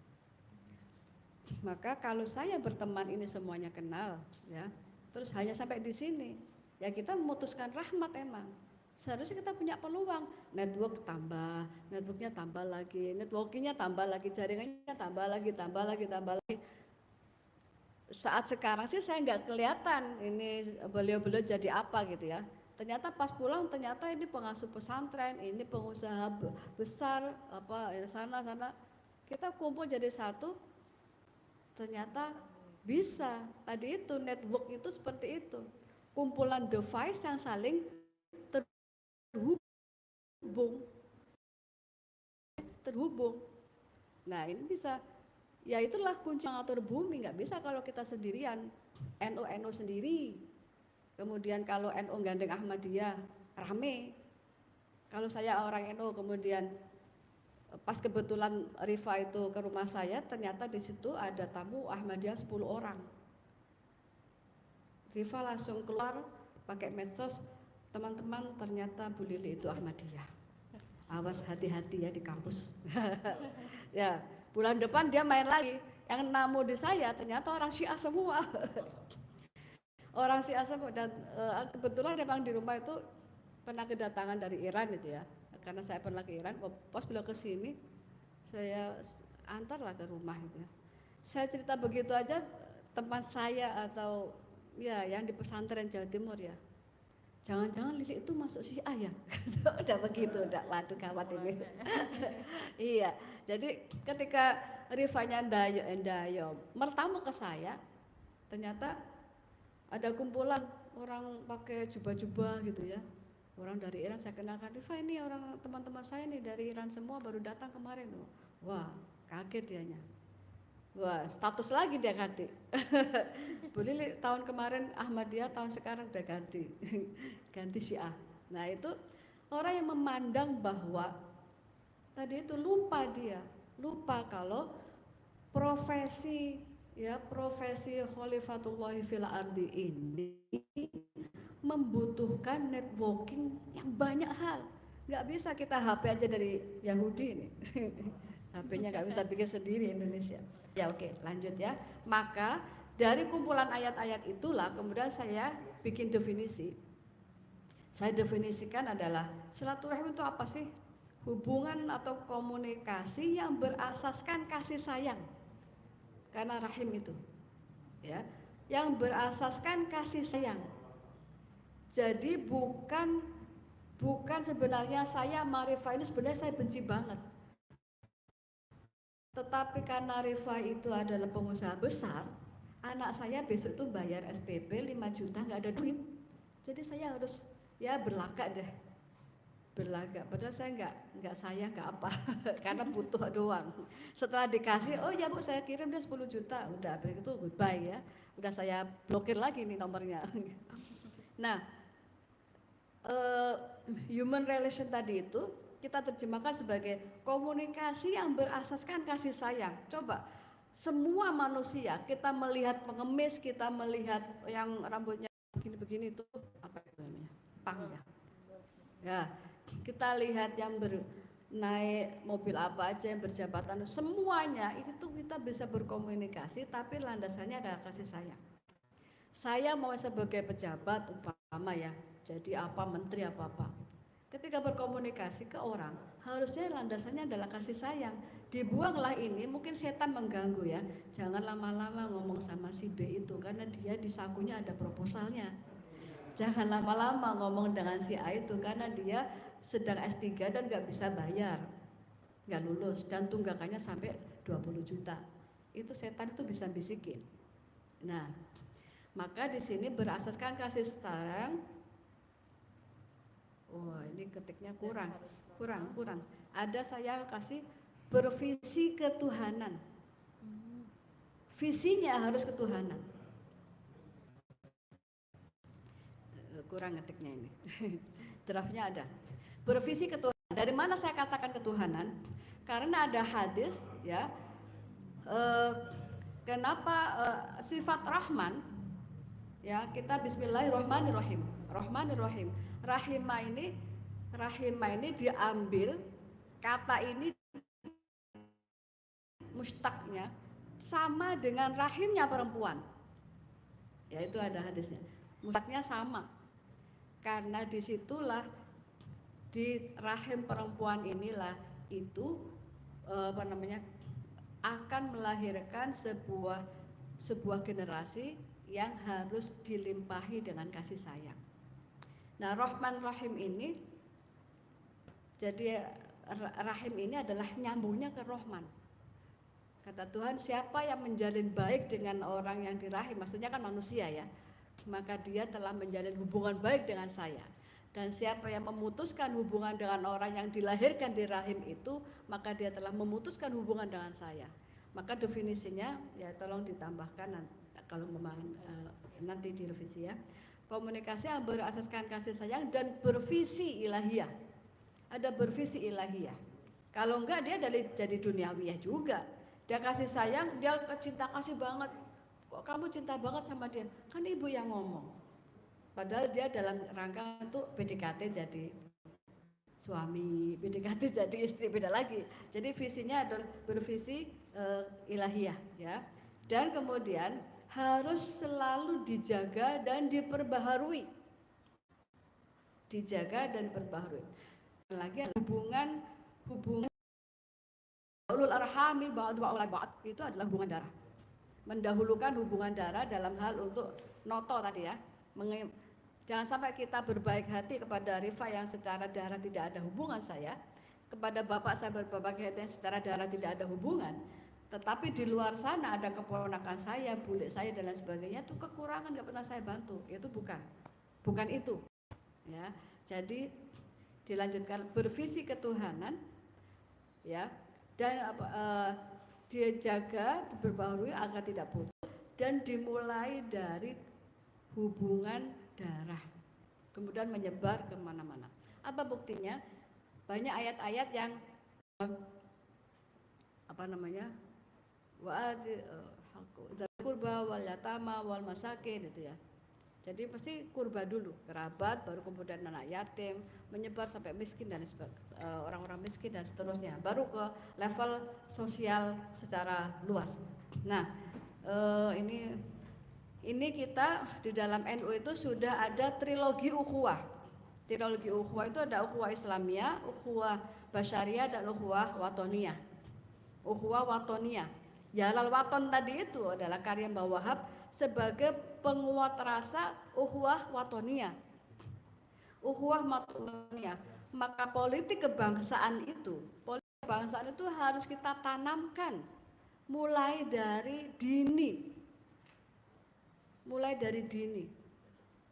Maka kalau saya berteman ini semuanya kenal, ya, terus hanya sampai di sini, ya kita memutuskan rahmat emang. Seharusnya kita punya peluang, networknya tambah lagi, networkingnya tambah lagi, jaringannya tambah lagi. Saat sekarang sih saya nggak kelihatan ini beliau-beliau jadi apa gitu ya. Ternyata pas pulang ternyata ini pengasuh pesantren, ini pengusaha besar, apa sana kita kumpul jadi satu, ternyata bisa. Tadi itu network itu seperti itu, kumpulan device yang saling terhubung. Nah ini bisa, ya itulah kunci mengatur bumi. Nggak bisa kalau kita sendirian, NU sendiri. Kemudian kalau NU gandeng Ahmadiyah rame. Kalau saya orang NU kemudian pas kebetulan Rifa itu ke rumah saya, ternyata di situ ada tamu Ahmadiyah 10 orang. Rifa langsung keluar pakai medsos, teman-teman ternyata Bu Lili itu Ahmadiyah. Awas hati-hati ya di kampus. Ya, bulan depan dia main lagi. Yang namu di saya ternyata orang Syiah semua. Orang Syiah semua, dan kebetulan memang di rumah itu pernah kedatangan dari Iran itu ya. Karena saya pernah ke Iran, pas beliau ke sini saya antarlah ke rumah itu ya. Saya cerita begitu aja, teman saya atau ya yang di pesantren Jawa Timur ya, jangan-jangan Lili itu masuk Syiah ya. Udah begitu, udah waduh gawat ini. Iya, jadi ketika Rifanya Ndayo mertamu ke saya, ternyata ada kumpulan orang pakai jubah-jubah gitu ya, orang dari Iran. Saya kenalkan, Rifa ini orang teman-teman saya nih dari Iran semua, baru datang kemarin. Wah kaget dianya, wah status lagi dia ganti. Bu Lili tahun kemarin Ahmadiyah, tahun sekarang udah ganti ganti Syiah. Nah itu orang yang memandang bahwa tadi itu lupa kalau profesi Khalifatullah fil ardi ini membutuhkan networking yang banyak hal. Nggak bisa kita HP aja dari Yahudi ini. HP-nya nggak bisa bikin sendiri Indonesia. Ya oke, lanjut ya. Maka dari kumpulan ayat-ayat itulah kemudian saya bikin definisi. Saya definisikan adalah silaturahim itu apa sih? Hubungan atau komunikasi yang berasaskan kasih sayang. karena rahim itu, ya, yang berasaskan kasih sayang. Jadi bukan sebenarnya saya sama Rifa ini sebenarnya saya benci banget. Tetapi karena Rifa itu adalah pengusaha besar, anak saya besok itu bayar SPP 5 juta nggak ada duit. Jadi saya harus ya berlagak deh. Berlagak, padahal saya nggak sayang nggak apa, karena butuh doang. Setelah dikasih, oh ya Bu saya kirim dia 10 juta, udah begitu goodbye ya, udah saya blokir lagi nih nomornya. Nah, human relation tadi itu kita terjemahkan sebagai komunikasi yang berasaskan kasih sayang. Coba semua manusia, kita melihat pengemis, kita melihat yang rambutnya begini-begini itu apa namanya? Pang ya. Ya, kita lihat yang naik mobil apa aja yang berjabatan, semuanya itu kita bisa berkomunikasi, tapi landasannya adalah kasih sayang. Saya mau sebagai pejabat umpama ya, jadi apa menteri apa-apa. Ketika berkomunikasi ke orang, harusnya landasannya adalah kasih sayang. Dibuanglah ini, mungkin setan mengganggu ya. Jangan lama-lama ngomong sama si B itu, karena dia di sakunya ada proposalnya. Jangan lama-lama ngomong dengan si A itu, karena dia sedang S3 dan gak bisa bayar, gak lulus, dan tunggakannya sampai 20 juta. Itu setan itu bisa bisikin. Nah, maka di sini berasaskan kasih sayang. Wah, ini ketiknya kurang. Ada saya kasih bervisi ketuhanan. Visinya harus ketuhanan. Kurang ngetiknya ini. Draftnya ada. Bervisi ketuhanan. Dari mana saya katakan ketuhanan? Karena ada hadis ya. Kenapa sifat Rahman? Ya, kita Bismillahirrahmanirrahim. Rahmanirrahim. Rahimah ini diambil kata ini mustaknya sama dengan rahimnya perempuan. Ya, itu ada hadisnya. Mustaknya sama. Karena disitulah di rahim perempuan inilah itu akan melahirkan sebuah generasi yang harus dilimpahi dengan kasih sayang. Nah, Rahman Rahim ini, jadi rahim ini adalah nyambungnya ke Rahman. Kata Tuhan, siapa yang menjalin baik dengan orang yang dirahim, maksudnya kan manusia ya, maka dia telah menjalin hubungan baik dengan saya. Dan siapa yang memutuskan hubungan dengan orang yang dilahirkan di rahim itu, maka dia telah memutuskan hubungan dengan saya. Maka definisinya ya tolong ditambahkan kalau memang nanti direvisi ya. Komunikasi yang berasaskan kasih sayang dan bervisi ilahiyah. Ada bervisi ilahiyah. Kalau enggak dia jadi duniawiyah juga. Dia kasih sayang, dia cinta kasih banget. Kok kamu cinta banget sama dia? Kan ibu yang ngomong. Padahal dia dalam rangka untuk PDKT jadi suami, PDKT jadi istri, beda lagi. Jadi visinya adalah bervisi ilahiyah ya. Dan kemudian harus selalu dijaga dan diperbaharui. Dijaga dan diperbaharui. Lagi hubungan ulul arhami ba'du aula ba'd itu adalah hubungan darah. Mendahulukan hubungan darah dalam hal untuk noto tadi ya. Jangan sampai kita berbaik hati kepada Rifa yang secara darah tidak ada hubungan saya, kepada bapak saya berbaik hati yang secara darah tidak ada hubungan, tetapi di luar sana ada keponakan saya, bule saya dan lain sebagainya, itu kekurangan nggak pernah saya bantu, itu bukan itu, ya. Jadi dilanjutkan bervisi ketuhanan, ya, dan dia jaga diperbaharui agar tidak putus dan dimulai dari hubungan darah, kemudian menyebar kemana-mana. Apa buktinya? Banyak ayat-ayat yang kurba wal yatama wal masakin itu ya. Jadi pasti kurba dulu, kerabat, baru kemudian anak yatim, menyebar sampai miskin dan orang-orang miskin dan seterusnya, baru ke level sosial secara luas. Nah, ini kita di dalam NU itu sudah ada trilogi ukhuwah. Trilogi ukhuwah itu ada ukhuwah Islamiyah, ukhuwah Basyariyah dan ukhuwah Watoniyah. Ukhuwah Watoniyah Ya Waton tadi itu adalah karya Mbah Wahab sebagai penguat rasa ukhuwah watonia. Ukhuwah watonia. Maka politik kebangsaan itu harus kita tanamkan mulai dari dini.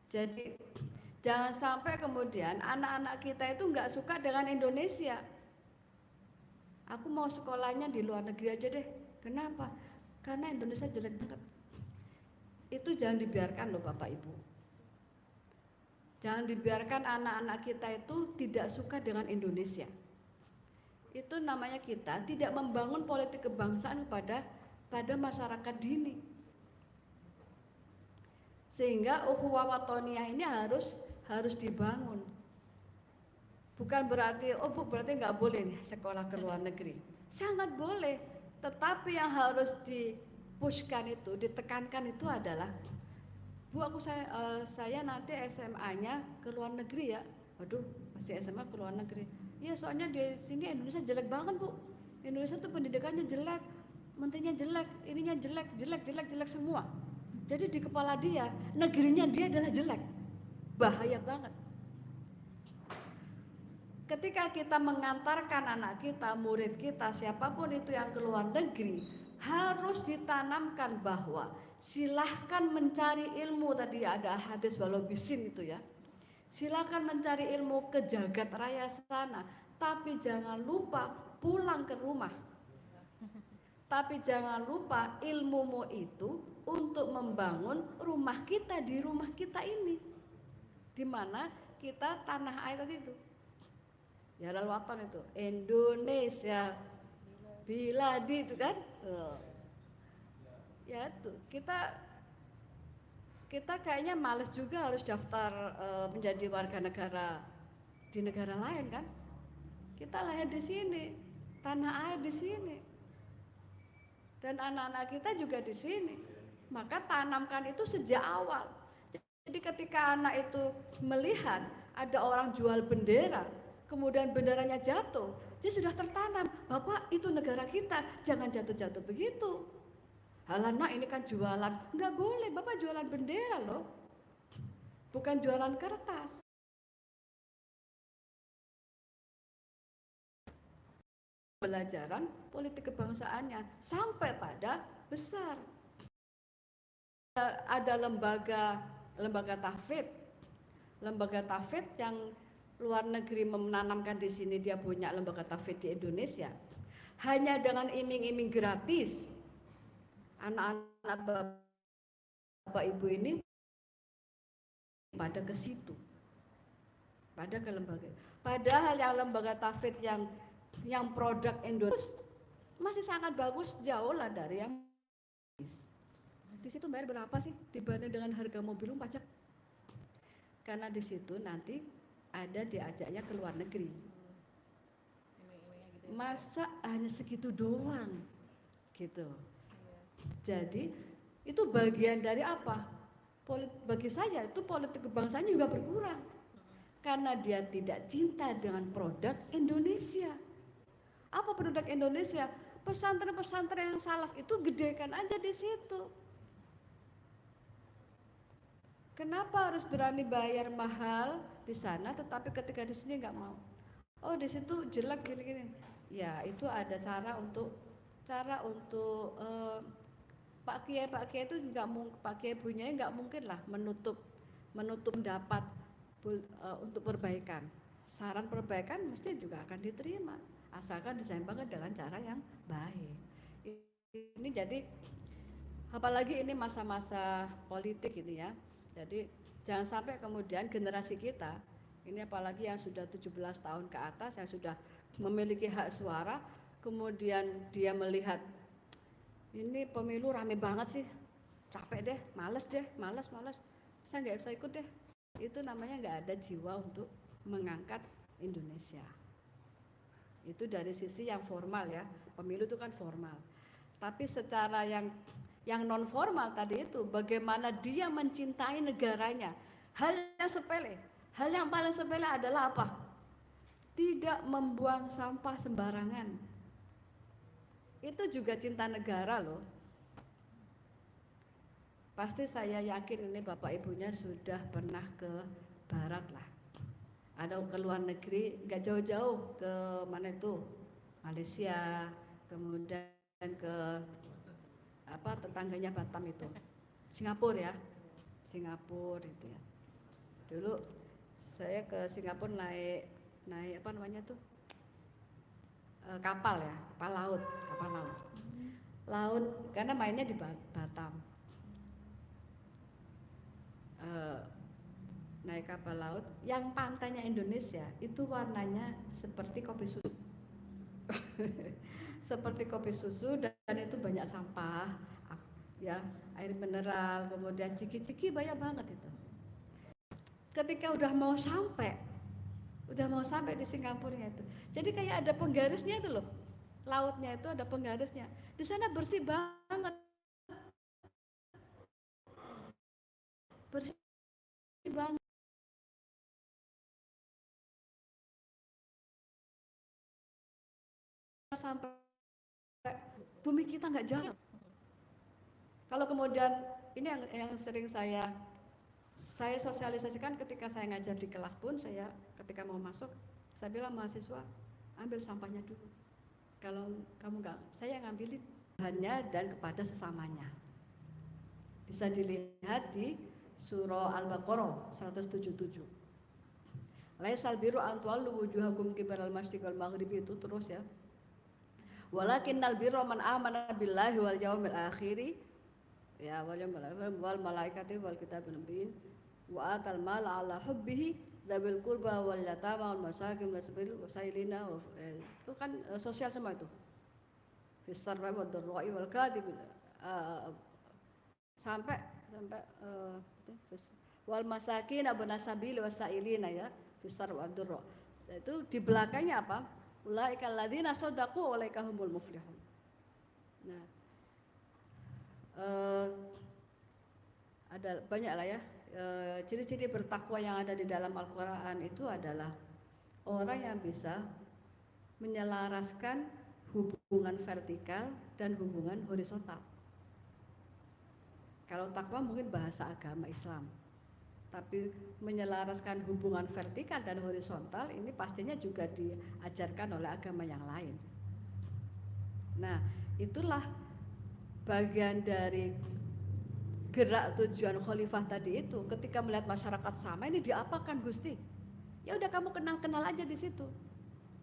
Jadi jangan sampai kemudian anak-anak kita itu nggak suka dengan Indonesia. Aku mau sekolahnya di luar negeri aja deh. Kenapa? Karena Indonesia jelek banget. Itu jangan dibiarkan loh Bapak Ibu. Jangan dibiarkan anak-anak kita itu tidak suka dengan Indonesia. Itu namanya kita tidak membangun politik kebangsaan pada masyarakat dini. Sehingga ukhuwah watoniyah ini harus dibangun. Bukan berarti Bu berarti nggak boleh nih sekolah ke luar negeri. Sangat boleh. Tetapi yang harus dipushkan itu, ditekankan itu adalah, Bu saya nanti SMA-nya ke luar negeri ya. Waduh, masih SMA ke luar negeri. Iya, soalnya di sini Indonesia jelek banget Bu. Indonesia tuh pendidikannya jelek, menterinya jelek, ininya jelek semua. Jadi di kepala dia, negerinya dia adalah jelek. Bahaya banget. Ketika kita mengantarkan anak kita, murid kita, siapapun itu yang keluar negeri, harus ditanamkan bahwa silahkan mencari ilmu. Tadi ada hadis walobisin itu ya. Silahkan mencari ilmu ke jagat raya sana, tapi jangan lupa pulang ke rumah. Tapi jangan lupa ilmumu itu untuk membangun rumah kita di rumah kita ini, di mana kita tanah air tadi itu. Ya Waton itu Indonesia biladi itu kan. Ya itu kita kayaknya males juga harus daftar menjadi warga negara di negara lain kan. Kita lahir di sini, tanah air di sini, dan anak-anak kita juga di sini. Maka tanamkan itu sejak awal. Jadi ketika anak itu melihat ada orang jual bendera, kemudian benderanya jatuh, dia sudah tertanam, Bapak itu negara kita, jangan jatuh-jatuh begitu. Halana ini kan jualan, nggak boleh, Bapak jualan bendera loh, bukan jualan kertas. Pelajaran politik kebangsaannya sampai pada besar. Ada lembaga tahfidz yang luar negeri menanamkan di sini, dia punya lembaga tahfidz di Indonesia. Hanya dengan iming-iming gratis, anak-anak bapak ibu ini pada ke situ, pada ke lembaga. Padahal yang lembaga tahfidz yang produk Indonesia masih sangat bagus, jauh lah dari yang di situ. Bayar berapa sih dibanding dengan harga mobil pajak? Karena di situ nanti ada diajaknya ke luar negeri. Masa hanya segitu doang gitu. Jadi itu bagian dari apa? Bagi saya itu politik kebangsaan juga berkurang, karena dia tidak cinta dengan produk Indonesia. Apa produk Indonesia? Pesantren-pesantren yang salaf itu gedekan aja di situ. Kenapa harus berani bayar mahal di sana, tetapi ketika di sini nggak mau? Oh di situ jelek gini-gini. Ya itu ada cara untuk Pak Kiai itu nggak mungkin, Pak Kiai punya nggak mungkin lah menutup pendapat untuk perbaikan. Saran perbaikan mesti juga akan diterima, asalkan disampaikan dengan cara yang baik. Ini jadi apalagi ini masa-masa politik ini ya. Jadi jangan sampai kemudian generasi kita ini, apalagi yang sudah 17 tahun ke atas, yang sudah memiliki hak suara, kemudian dia melihat ini pemilu rame banget sih, capek deh, males, saya nggak usah ikut deh. Itu namanya nggak ada jiwa untuk mengangkat Indonesia. Itu dari sisi yang formal ya, pemilu itu kan formal. Tapi secara yang non formal tadi itu, bagaimana dia mencintai negaranya. Hal yang paling sepele adalah apa? Tidak membuang sampah sembarangan. itu juga cinta negara loh. Pasti saya yakin ini bapak ibunya sudah pernah ke barat lah. Ada ke luar negeri, nggak jauh-jauh ke mana itu, Malaysia, kemudian ke apa tetangganya Batam itu, Singapura ya, Singapura itu ya. Dulu saya ke Singapura naik apa namanya tuh, kapal ya, kapal laut, laut karena mainnya di Batam. Naik kapal laut yang pantainya Indonesia itu warnanya seperti kopi susu. Seperti kopi susu dan itu banyak sampah ya, air mineral, kemudian ciki-ciki banyak banget itu. Ketika udah mau sampai di Singapura itu, jadi kayak ada penggarisnya itu loh, lautnya itu ada penggarisnya. Di sana bersih banget, bersih banget. Sampai bumi kita nggak jalan. Kalau kemudian ini yang sering saya sosialisasikan ketika saya ngajar di kelas pun, saya ketika mau masuk saya bilang mahasiswa ambil sampahnya dulu. Kalau kamu nggak, saya ngambilin bahannya dan kepada sesamanya. Bisa dilihat di surah Al-Baqarah 177. Laisal biru an tuwallu wujuhakum qibalal masyriqi wal maghribi, itu terus ya. Walakinnal birra man amana billahi wal yaumil akhir ya wal malaikati wal kitabil mubin wa atal mal ala hubbihi dzabil qurba wal yatama wal masakin wasabil wasailina. Itu kan sosial semua itu. Fisar wa darra'i wal kadhib sampai wal masakin abna sabil wasailina ya, fisar wa darra. Itu di belakangnya apa? Ulaikal ladzina shadaqu wa ulaika humul muflihun. Nah, ada banyak lah ya ciri-ciri bertakwa yang ada di dalam Al-Quran itu adalah orang yang bisa menyelaraskan hubungan vertikal dan hubungan horizontal. Kalau takwa mungkin bahasa agama Islam, tapi menyelaraskan hubungan vertikal dan horizontal ini pastinya juga diajarkan oleh agama yang lain. Nah, itulah bagian dari gerak tujuan khalifah tadi itu. Ketika melihat masyarakat sama, ini diapakan Gusti? Ya udah kamu kenal-kenal aja di situ.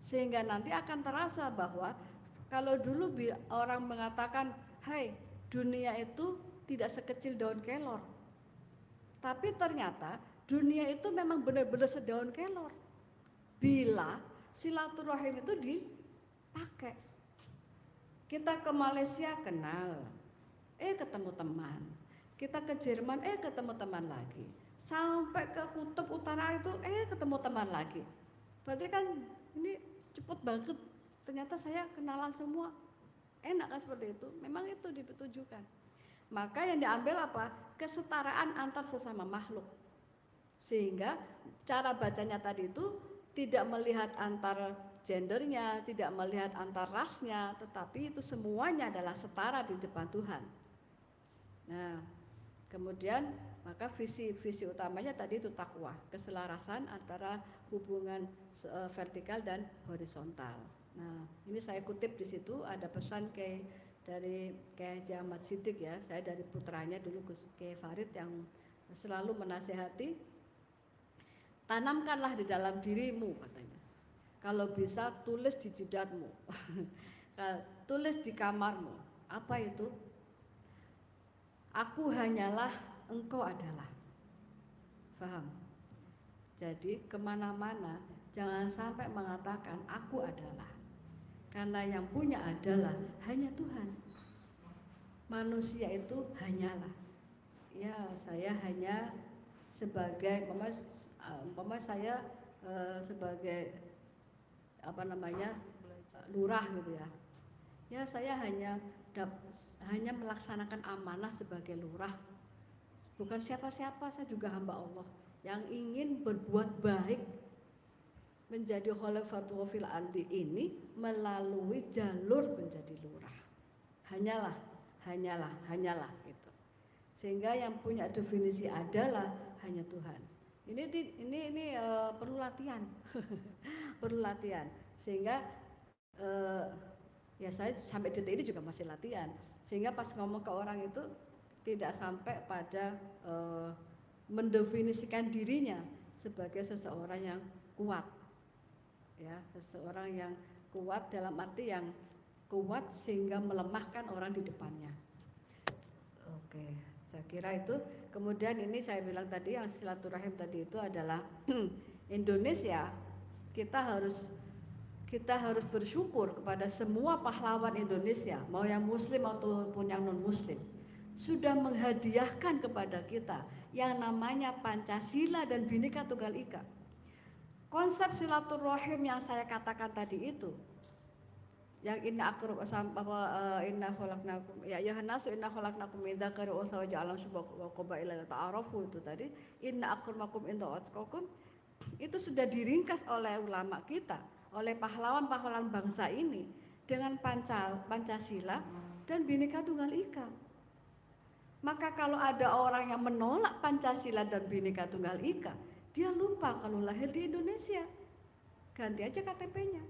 Sehingga nanti akan terasa bahwa kalau dulu orang mengatakan, "Hai, dunia itu tidak sekecil daun kelor." Tapi ternyata dunia itu memang benar-benar sedaun kelor bila silaturahim itu dipakai. Kita ke Malaysia kenal, ketemu teman. Kita ke Jerman, ketemu teman lagi. Sampai ke Kutub Utara itu, ketemu teman lagi. Berarti kan ini cepet banget. Ternyata saya kenalan semua. Enak kan seperti itu? Memang itu ditujukan. Maka yang diambil apa? Kesetaraan antar sesama makhluk. Sehingga cara bacanya tadi itu tidak melihat antar gendernya, tidak melihat antar rasnya, tetapi itu semuanya adalah setara di depan Tuhan. Nah, kemudian maka visi utamanya tadi itu takwa, keselarasan antara hubungan vertikal dan horizontal. Nah, ini saya kutip di situ ada pesan dari Kiai Haji Ahmad Siddiq ya, saya dari putranya dulu Kiai Farid yang selalu menasihati, tanamkanlah di dalam dirimu katanya. Kalau bisa tulis di jidatmu, tulis di kamarmu. Apa itu? Aku hanyalah, engkau adalah. Paham? Jadi kemana-mana jangan sampai mengatakan aku adalah. Karena yang punya adalah hanya Tuhan. Manusia itu hanyalah. Ya, saya hanya sebagai saya sebagai lurah gitu ya. Ya, saya hanya melaksanakan amanah sebagai lurah. Bukan siapa-siapa, saya juga hamba Allah yang ingin berbuat baik menjadi khalifatul fil ardi ini melalui jalur menjadi lurah. hanyalah, hanyalah gitu. Sehingga yang punya definisi adalah hanya Tuhan. Ini perlu latihan, perlu latihan. Sehingga ya saya sampai detik ini juga masih latihan. Sehingga pas ngomong ke orang itu tidak sampai pada mendefinisikan dirinya sebagai seseorang yang kuat, ya, seseorang yang kuat dalam arti yang kuat sehingga melemahkan orang di depannya. Oke, saya kira itu. Kemudian ini saya bilang tadi yang silaturahim tadi itu adalah Indonesia, kita harus bersyukur kepada semua pahlawan Indonesia, mau yang muslim maupun yang non muslim, sudah menghadiahkan kepada kita yang namanya Pancasila dan Bhinneka Tunggal Ika. Konsep silaturahim yang saya katakan tadi itu, yang inna khalaqnakum ya ayyuhannasu inna khalaqnakum min dzakari wa unsa wa ja'alnakum syu'uban wa qabaila ta'arafu, itu tadi inna akramakum inda atqakum, itu sudah diringkas oleh ulama kita, oleh pahlawan-pahlawan bangsa ini dengan Pancasila dan Bhinneka Tunggal Ika. Maka kalau ada orang yang menolak Pancasila dan Bhinneka Tunggal Ika, dia lupa kalau lahir di Indonesia. Ganti aja KTP-nya.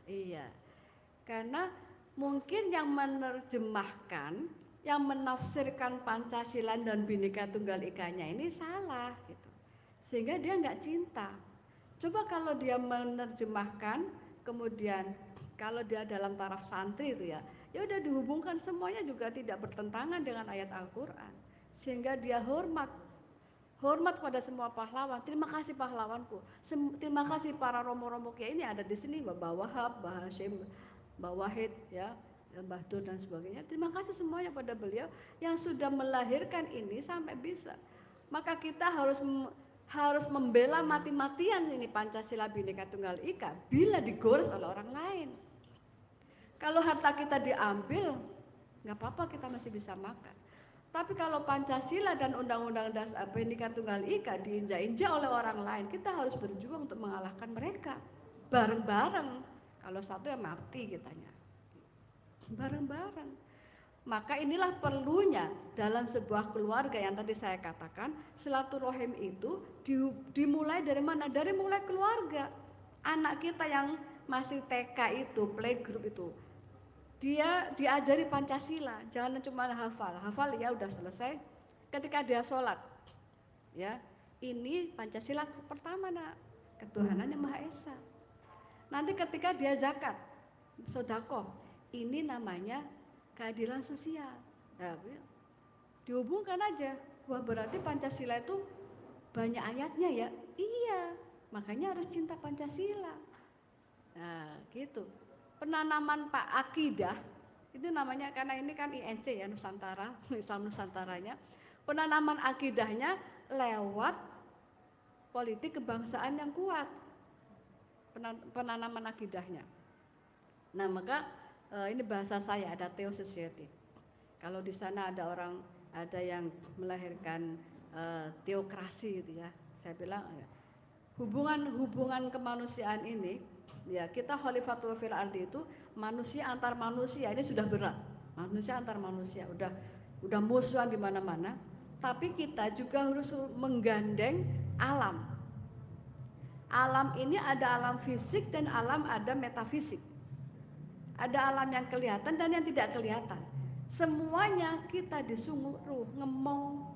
Iya. Karena mungkin yang menerjemahkan, yang menafsirkan Pancasila dan Bhinneka Tunggal Ika-nya ini salah gitu. Sehingga dia nggak cinta. Coba kalau dia menerjemahkan, kemudian kalau dia dalam taraf santri itu ya udah dihubungkan semuanya juga tidak bertentangan dengan ayat Al-Quran, sehingga dia hormat pada semua pahlawan. Terima kasih pahlawanku, terima kasih para romo-romo kiai ini ada di sini, Mbah Wahab, Mbah Hashim, Mbah Wahid, ya, Mbah Dur dan sebagainya. Terima kasih semuanya pada beliau yang sudah melahirkan ini sampai bisa. Maka kita harus membela mati-matian ini Pancasila Bhinneka Tunggal Ika bila digores oleh orang lain. Kalau harta kita diambil, nggak apa-apa, kita masih bisa makan. Tapi kalau Pancasila dan Undang-Undang Dasar Bhinneka Tunggal Ika diinjak-injak oleh orang lain, kita harus berjuang untuk mengalahkan mereka bareng-bareng. Kalau satu yang mati kitanya, bareng-bareng. Maka inilah perlunya dalam sebuah keluarga yang tadi saya katakan, silaturahim itu dimulai dari mana? Dari mulai keluarga. Anak kita yang masih TK itu, playgroup itu, dia diajari Pancasila, jangan cuma hafal ya udah selesai. Ketika dia sholat, ya ini Pancasila pertama, nak, ketuhanan yang Maha Esa. Nanti ketika dia zakat, sedekah, ini namanya keadilan sosial. Ya, dihubungkan aja. Wah, berarti Pancasila itu banyak ayatnya ya. Iya, makanya harus cinta Pancasila. Nah, gitu. Penanaman akidah itu namanya, karena ini kan INC ya, Nusantara, Islam Nusantaranya. Penanaman akidahnya lewat politik kebangsaan yang kuat. Penanaman akidahnya. Nah, maka ini bahasa saya, ada Theo Society. Kalau di sana ada yang melahirkan teokrasi gitu ya. Saya bilang hubungan kemanusiaan ini, ya, kita khalifatul fil ardi itu manusia antar manusia ini sudah berat. Manusia antar manusia udah musuhan di mana-mana, tapi kita juga harus menggandeng alam. Alam ini ada alam fisik dan alam ada metafisik. Ada alam yang kelihatan dan yang tidak kelihatan. Semuanya kita disuruh ngemong.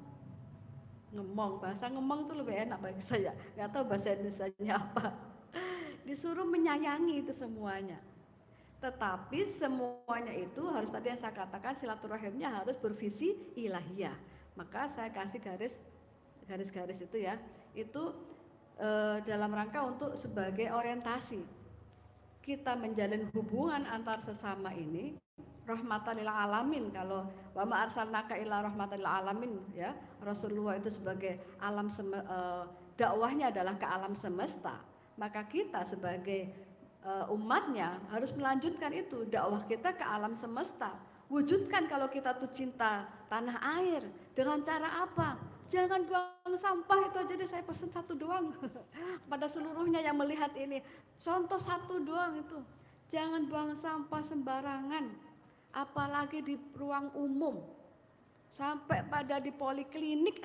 Bahasa ngemong itu lebih enak bagi saya. Nggak tahu bahasa Indonesianya apa. Disuruh menyayangi itu semuanya. Tetapi semuanya itu harus, tadi yang saya katakan, silaturahimnya harus bervisi ilahiyah. Maka saya kasih garis-garis itu ya. Itu dalam rangka untuk sebagai orientasi kita menjalin hubungan antar sesama ini rahmatan lil alamin. Kalau wa ma arsalnaka illa rahmatan lil alamin, ya, Rasulullah itu sebagai dakwahnya adalah ke alam semesta. Maka kita sebagai umatnya harus melanjutkan itu dakwah kita ke alam semesta. Wujudkan kalau kita tuh cinta tanah air dengan cara apa? Jangan buang sampah, itu aja deh saya pesan satu doang pada seluruhnya yang melihat ini. Contoh satu doang itu. Jangan buang sampah sembarangan, apalagi di ruang umum. Sampai pada di poliklinik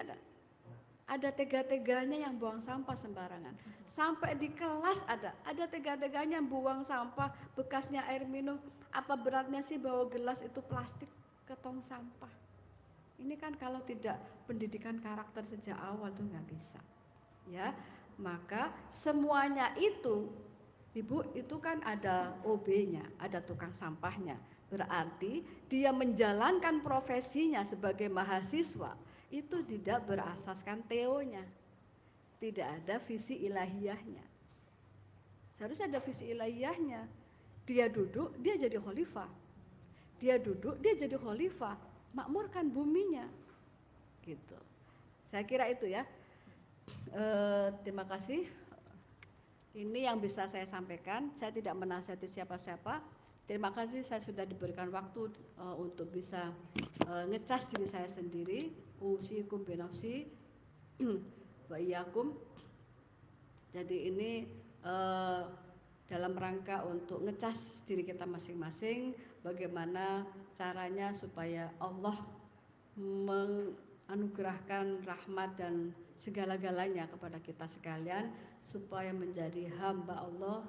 ada tega-teganya yang buang sampah sembarangan. Sampai di kelas ada tega-teganya yang buang sampah bekasnya air minum. Apa beratnya sih bawa gelas itu plastik ke tong sampah? Ini kan kalau tidak pendidikan karakter sejak awal tuh nggak bisa, ya. Maka semuanya itu, Ibu, itu kan ada OB-nya, ada tukang sampahnya. Berarti dia menjalankan profesinya sebagai mahasiswa itu tidak berasaskan teonya, tidak ada visi ilahiyahnya. Seharusnya ada visi ilahiyahnya. Dia duduk, dia jadi khalifah. Dia duduk, dia jadi khalifah, makmurkan buminya. Gitu. Saya kira itu ya. Terima kasih. Ini yang bisa saya sampaikan. Saya tidak menasihati siapa-siapa. Terima kasih saya sudah diberikan waktu untuk bisa ngecas diri saya sendiri. Usikum binafsi wa iyyakum. Jadi ini dalam rangka untuk ngecas diri kita masing-masing, bagaimana caranya supaya Allah menganugerahkan rahmat dan segala-galanya kepada kita sekalian, supaya menjadi hamba Allah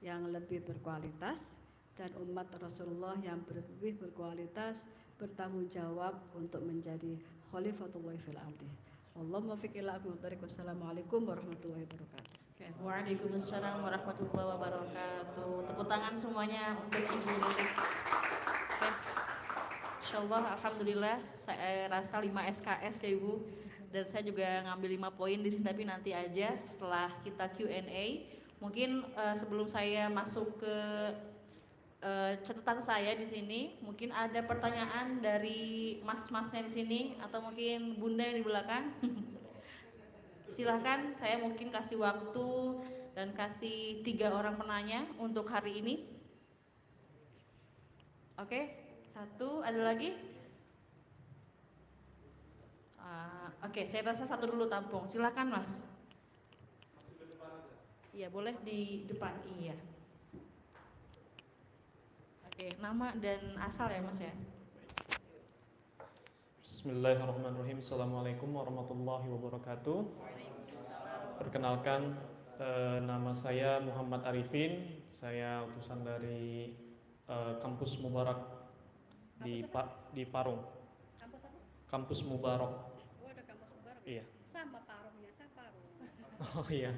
yang lebih berkualitas dan umat Rasulullah yang lebih berkualitas, bertanggung jawab untuk menjadi khalifatullah fil ardi. Allahumma fiq ila aqim thariq. Wassalamualaikum warahmatullahi wabarakatuh. Oke, waalaikumsalam warahmatullahi wabarakatuh. Tepuk tangan semuanya untuk Ibu Lili. Oke. Insyaallah, alhamdulillah, saya rasa 5 SKS ya Ibu. Dan saya juga ngambil 5 poin di sini, tapi nanti aja setelah kita Q&A. Mungkin sebelum saya masuk ke catatan saya di sini, mungkin ada pertanyaan dari mas-masnya di sini atau mungkin bunda yang di belakang. Silahkan, saya mungkin kasih waktu dan kasih 3 orang penanya untuk hari ini. Oke, 1, ada lagi? Oke, saya rasa 1 dulu tampung. Silahkan Mas. Iya, boleh di depan. Iya. Oke, nama dan asal ya Mas ya. Bismillahirrahmanirrahim. Assalamualaikum warahmatullahi wabarakatuh. Perkenalkan, nama saya Muhammad Arifin. Saya utusan dari Kampus Mubarak di Parung. Kampus apa? Kampus Mubarak. Oh, ada kampus Mubarak. Iya. Sama Parungnya, saya Parung. Oh iya.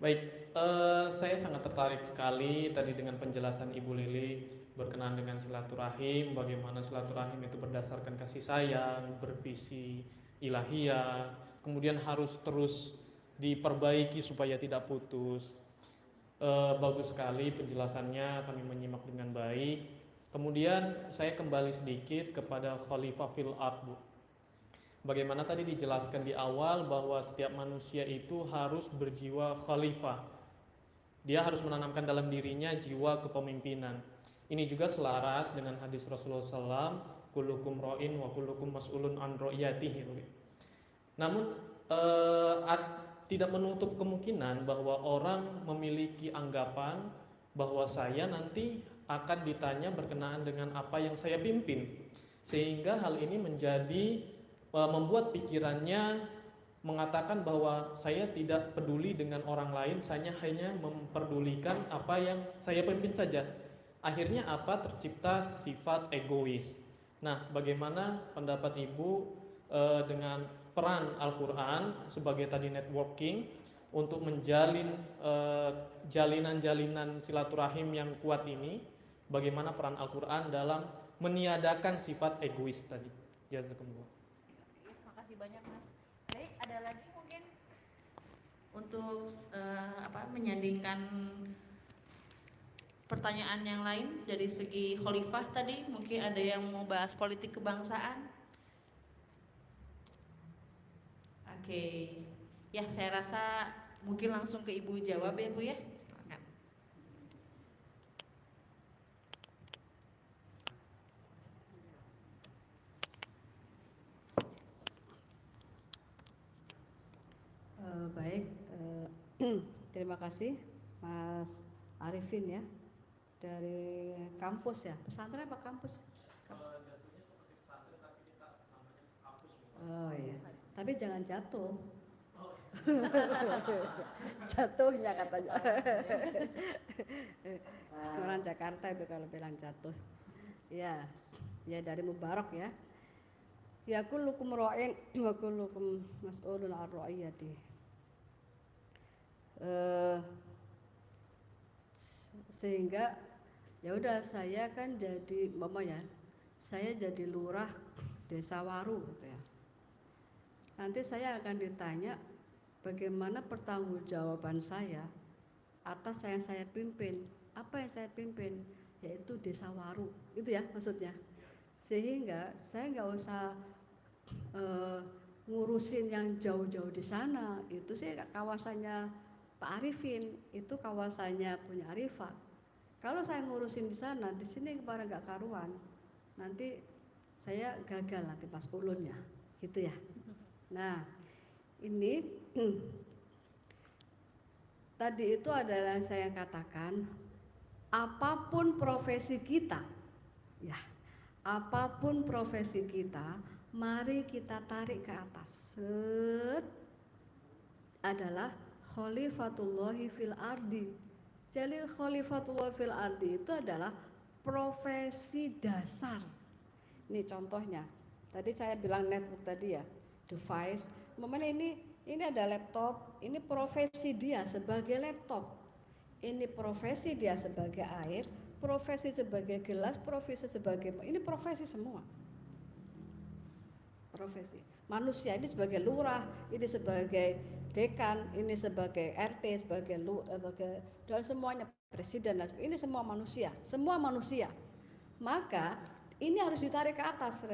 Baik, saya sangat tertarik sekali tadi dengan penjelasan Ibu Lili berkenaan dengan silaturahim, bagaimana silaturahim itu berdasarkan kasih sayang, bervisi ilahiyah, kemudian harus terus diperbaiki supaya tidak putus. Bagus sekali penjelasannya, kami menyimak dengan baik. Kemudian saya kembali sedikit kepada Khalifah fil Ard, Bu. Bagaimana tadi dijelaskan di awal bahwa setiap manusia itu harus berjiwa khalifah. Dia harus menanamkan dalam dirinya jiwa kepemimpinan. Ini juga selaras dengan hadis Rasulullah SAW, kullukum ra'in wa kullukum mas'ulun an ra'iyatihi. Namun tidak menutup kemungkinan bahwa orang memiliki anggapan bahwa saya nanti akan ditanya berkenaan dengan apa yang saya pimpin, sehingga hal ini membuat pikirannya mengatakan bahwa saya tidak peduli dengan orang lain, saya hanya memperdulikan apa yang saya pimpin saja. Akhirnya apa? Tercipta sifat egois. Nah, bagaimana pendapat Ibu dengan peran Al-Quran sebagai tadi networking untuk menjalin jalinan-jalinan silaturahim yang kuat ini? Bagaimana peran Al-Quran dalam meniadakan sifat egois tadi? Jazakumullah. Makasih banyak Mas. Baik, ada lagi mungkin untuk menyandingkan pertanyaan yang lain dari segi khalifah tadi, mungkin ada yang mau bahas politik kebangsaan. Oke. Ya, saya rasa mungkin langsung ke Ibu jawab ya Bu ya. Silakan. Baik, terima kasih Mas Arifin ya. dari kampus ya, pesantren apa kampus? Oh iya, tapi jangan jatuh. Jatuhnya katanya. Orang Jakarta itu kalau bilang jatuh. Ya, ya dari Mubarak ya. Ya kullukum ra'in wa kullukum mas'ulun 'an ra'iyati. Sehingga ya udah saya kan jadi ya, saya jadi lurah Desa Waru gitu ya. Nanti saya akan ditanya bagaimana pertanggungjawaban saya atas yang saya pimpin. Apa yang saya pimpin? Yaitu Desa Waru, gitu ya maksudnya. Sehingga saya nggak usah ngurusin yang jauh-jauh di sana. Itu sih kawasannya Pak Arifin, itu kawasannya punya Arifah. Kalau saya ngurusin di sana, di sini kemarin nggak karuan. Nanti saya gagal nanti pas ulunnya, gitu ya. Nah, ini tadi itu adalah saya katakan, apapun profesi kita, ya, apapun profesi kita, mari kita tarik ke atas. Adalah khalifatullahi fil ardi. Jadi khalifatullahi fil ardi itu adalah profesi dasar. Ini contohnya. Tadi saya bilang network tadi ya, device. Momennya ini ada laptop, ini profesi dia sebagai laptop. Ini profesi dia sebagai air, profesi sebagai gelas, profesi sebagai ini profesi semua. Profesi. Manusia ini sebagai lurah, ini sebagai dekan, ini sebagai RT, sebagai dan semuanya presiden, ini semua manusia, semua manusia. Maka ini harus ditarik ke atas,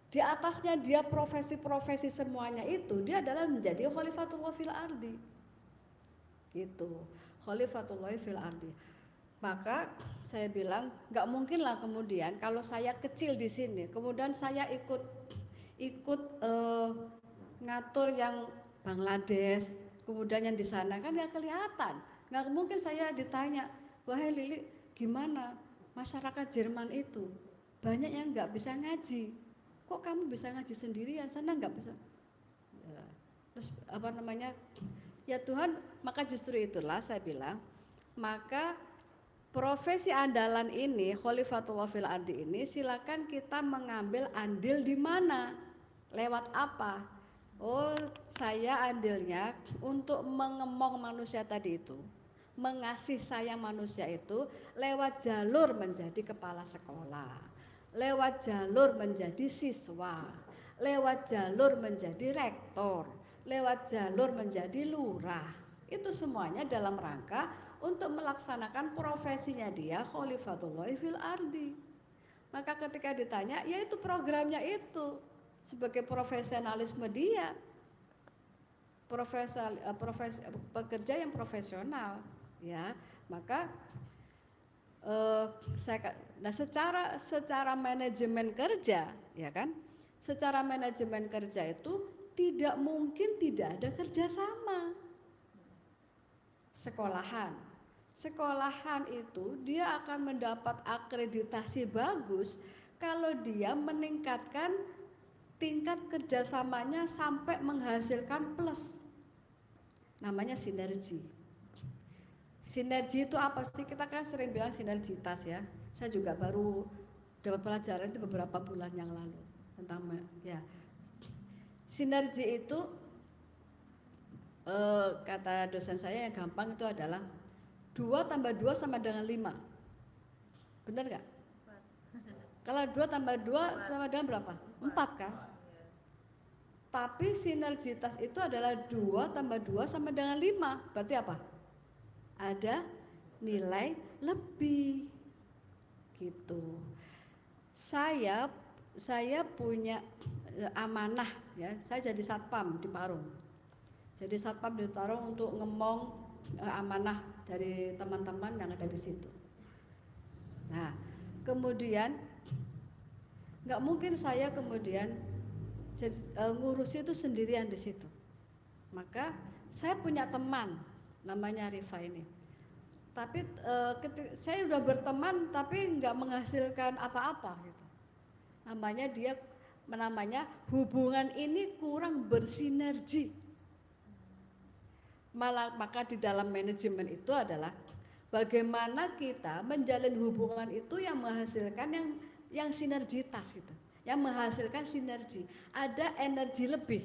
di atasnya dia profesi-profesi semuanya itu dia adalah menjadi khalifatullah fil ardi, gitu, khalifatullah fil ardi. Maka saya bilang nggak mungkin lah kemudian kalau saya kecil di sini, kemudian saya ikut ngatur yang Bangladesh, kemudian yang di sana kan nggak kelihatan. Nggak mungkin saya ditanya, wahai Lili, gimana masyarakat Jerman itu banyak yang nggak bisa ngaji, kok kamu bisa ngaji sendirian, sana nggak bisa. Ya, terus apa namanya? Ya Tuhan, maka justru itulah saya bilang, maka profesi andalan ini, khalifatullah fil ardi ini, silakan kita mengambil andil di mana, lewat apa. Oh, saya andilnya untuk mengemong manusia tadi itu, mengasih sayang manusia itu lewat jalur menjadi kepala sekolah, lewat jalur menjadi siswa, lewat jalur menjadi rektor, lewat jalur menjadi lurah. Itu semuanya dalam rangka untuk melaksanakan profesinya dia khalifatullah fil ardi. Maka ketika ditanya, ya itu programnya itu sebagai profesionalisme dia, pekerja yang profesional, ya. Maka secara manajemen kerja, ya kan, secara manajemen kerja itu tidak mungkin tidak ada kerjasama. Sekolahan itu dia akan mendapat akreditasi bagus kalau dia meningkatkan tingkat kerjasamanya sampai menghasilkan plus, namanya sinergi. Sinergi itu apa sih? Kita kan sering bilang sinergitas ya. Saya juga baru dapat pelajaran itu beberapa bulan yang lalu tentang ya. Sinergi itu kata dosen saya yang gampang itu adalah 2 tambah 2 sama dengan 5. Benar nggak? Kalau 2 tambah 2 sama dengan berapa? 4 kan? Tapi sinergitas itu adalah 2 tambah 2 sama dengan 5. Berarti apa? Ada nilai lebih, gitu. Saya punya amanah ya. Saya jadi satpam di Parung. Jadi satpam di Parung untuk ngemong amanah dari teman-teman yang ada di situ. Nah, kemudian nggak mungkin saya kemudian ngurusi itu sendirian di situ. Maka saya punya teman namanya Rifa ini. Tapi saya udah berteman tapi nggak menghasilkan apa-apa gitu. Namanya hubungan ini kurang bersinergi. Maka di dalam manajemen itu adalah bagaimana kita menjalin hubungan itu yang menghasilkan yang sinergitas gitu, yang menghasilkan sinergi, ada energi lebih.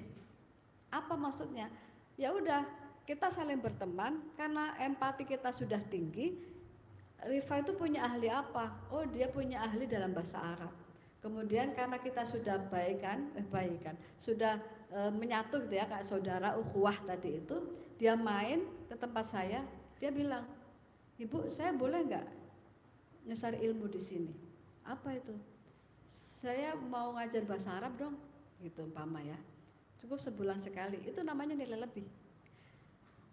Apa maksudnya? Ya udah, kita saling berteman karena empati kita sudah tinggi. Rifa itu punya ahli apa? Oh, dia punya ahli dalam bahasa Arab. Kemudian karena kita sudah sudah menyatu gitu ya, kayak saudara ukhuwah tadi itu, dia main ke tempat saya, dia bilang, "Ibu, saya boleh nggak ngesari ilmu di sini?" Apa itu? "Saya mau ngajar bahasa Arab dong," gitu umpama ya. Cukup sebulan sekali, itu namanya nilai lebih.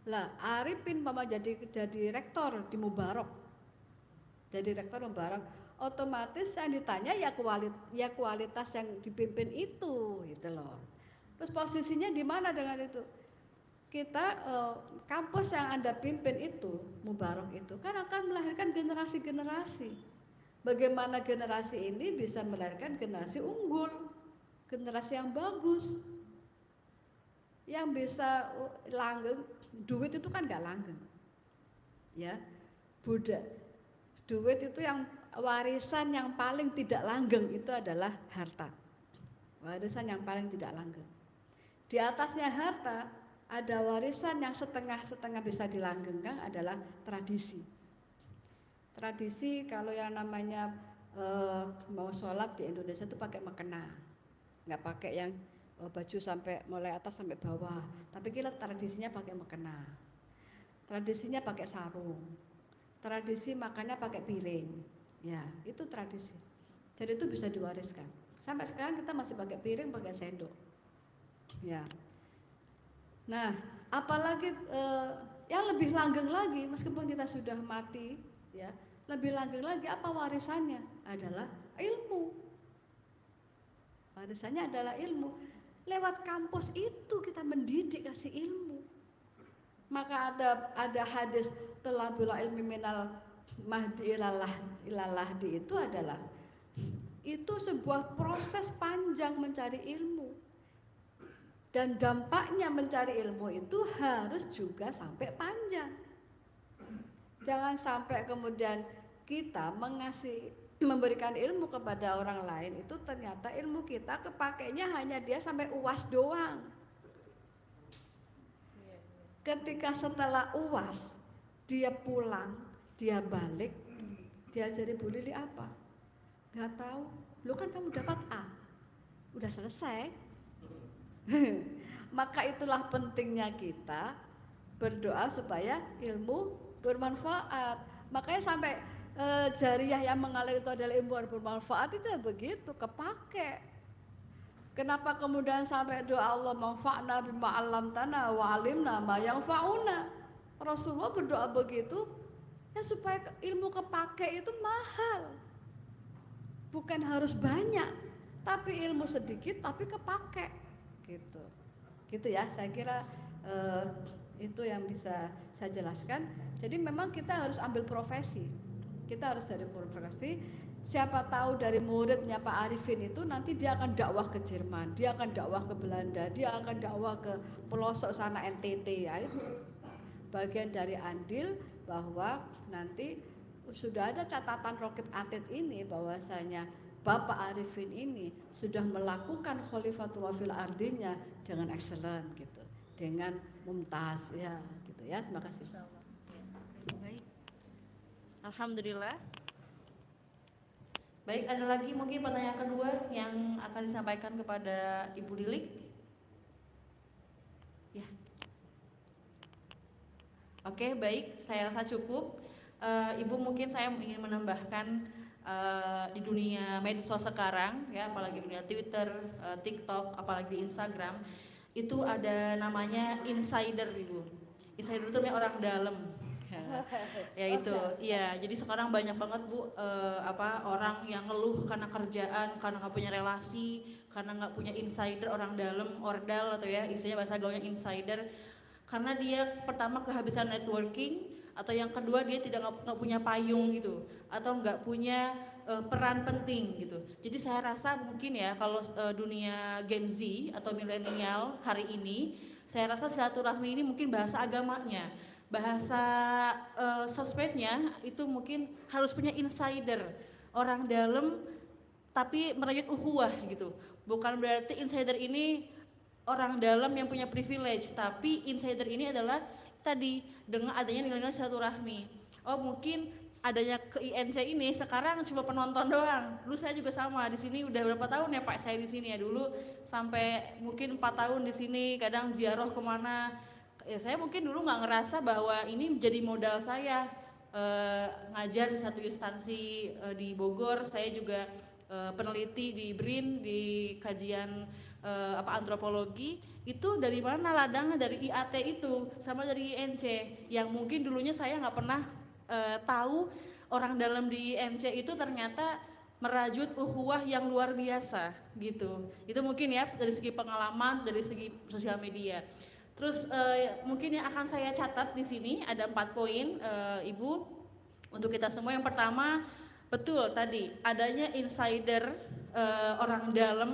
Lah, Arifin umpama jadi rektor di Mubarak. Jadi rektor Mubarak, otomatis yang ditanya ya kualitas yang dipimpin itu gitu loh. Terus posisinya di mana dengan itu? Kita kampus yang Anda pimpin itu, Mubarak itu kan akan melahirkan generasi-generasi. Bagaimana generasi ini bisa melahirkan generasi unggul, generasi yang bagus, yang bisa langgeng. Duit itu kan nggak langgeng, ya. Duit itu yang warisan yang paling tidak langgeng itu adalah harta. Warisan yang paling tidak langgeng. Di atasnya harta ada warisan yang setengah-setengah bisa dilanggengkan adalah tradisi. Tradisi kalau yang namanya mau sholat di Indonesia itu pakai mukena, nggak pakai yang baju sampai mulai atas sampai bawah. Tapi kita tradisinya pakai mukena. Tradisinya pakai sarung. Tradisi makannya pakai piring. Ya, itu tradisi. Jadi itu bisa diwariskan. Sampai sekarang kita masih pakai piring, pakai sendok. Ya. Nah, apalagi yang lebih langgeng lagi, meskipun kita sudah mati, ya, lebih langgeng lagi apa warisannya? Adalah ilmu. Warisannya adalah ilmu. Lewat kampus itu kita mendidik, kasih ilmu. Maka ada hadis talabul ilmi minal mahdi ilalahdi itu adalah itu sebuah proses panjang mencari ilmu. Dan dampaknya mencari ilmu itu harus juga sampai panjang. Jangan sampai kemudian kita memberikan ilmu kepada orang lain itu ternyata ilmu kita kepakainya hanya dia sampai UAS doang. Ketika setelah UAS dia pulang, dia balik, dia jadi Bu Lili apa? Gak tahu. Lu kan kamu dapat A, udah selesai. Maka itulah pentingnya kita berdoa supaya ilmu bermanfaat. Makanya sampai jariyah yang mengalir itu adalah ilmu bermanfaat, itu begitu kepake. Kenapa kemudian sampai doa Allah manfa'na bima 'allamtana wa 'allimna ma yanfa'una? Rasulullah berdoa begitu ya supaya ilmu kepake itu mahal. Bukan harus banyak, tapi ilmu sedikit tapi kepake. Gitu. Gitu ya, saya kira itu yang bisa saya jelaskan. Jadi memang kita harus ambil profesi. Kita harus dari profesi. Siapa tahu dari muridnya Pak Arifin itu nanti dia akan dakwah ke Jerman, dia akan dakwah ke Belanda, dia akan dakwah ke pelosok sana NTT ya. Bagian dari andil bahwa nanti sudah ada catatan Rokib Atid ini bahwasanya Bapak Arifin ini sudah melakukan khalifatullah fil ardinya dengan excellent gitu, dengan mumtaz ya gitu ya. Terima kasih. Baik. Alhamdulillah. Baik, ada lagi mungkin pertanyaan kedua yang akan disampaikan kepada Ibu Lilik? Ya. Oke, baik, saya rasa cukup. Ibu mungkin saya ingin menambahkan di dunia medsos sekarang ya, apalagi dunia Twitter, TikTok, apalagi di Instagram, itu ada namanya insider, Ibu. Insider itu orang dalam. Ya itu, ya. Jadi sekarang banyak banget Bu, orang yang ngeluh karena kerjaan, karena nggak punya relasi, karena nggak punya insider, orang dalam, ordal atau ya, istilahnya bahasa gaulnya insider. Karena dia pertama kehabisan networking, atau yang kedua dia nggak punya payung gitu, atau nggak punya peran penting gitu. Jadi saya rasa mungkin ya kalau dunia Gen Z atau milenial hari ini, saya rasa silaturahmi ini mungkin bahasa agamanya, bahasa sosmednya itu mungkin harus punya insider, orang dalam tapi merajut ukhuwah gitu. Bukan berarti insider ini orang dalam yang punya privilege, tapi insider ini adalah tadi dengan adanya nilai-nilai silaturahmi. Oh mungkin adanya ke INC ini sekarang cuma penonton doang. Dulu saya juga sama di sini udah berapa tahun ya Pak saya di sini ya, dulu sampai mungkin 4 tahun di sini, kadang ziarah kemana. Ya saya mungkin dulu nggak ngerasa bahwa ini menjadi modal saya ngajar di satu instansi di Bogor. Saya juga peneliti di BRIN di kajian antropologi. Itu dari mana ladangnya? Dari IAT itu sama dari INC yang mungkin dulunya saya nggak pernah tahu orang dalam di INC itu ternyata merajut ukhuwah yang luar biasa gitu. Itu mungkin ya dari segi pengalaman, dari segi sosial media. Terus mungkin yang akan saya catat di sini ada 4 poin Ibu untuk kita semua. Yang pertama, betul tadi adanya insider orang dalam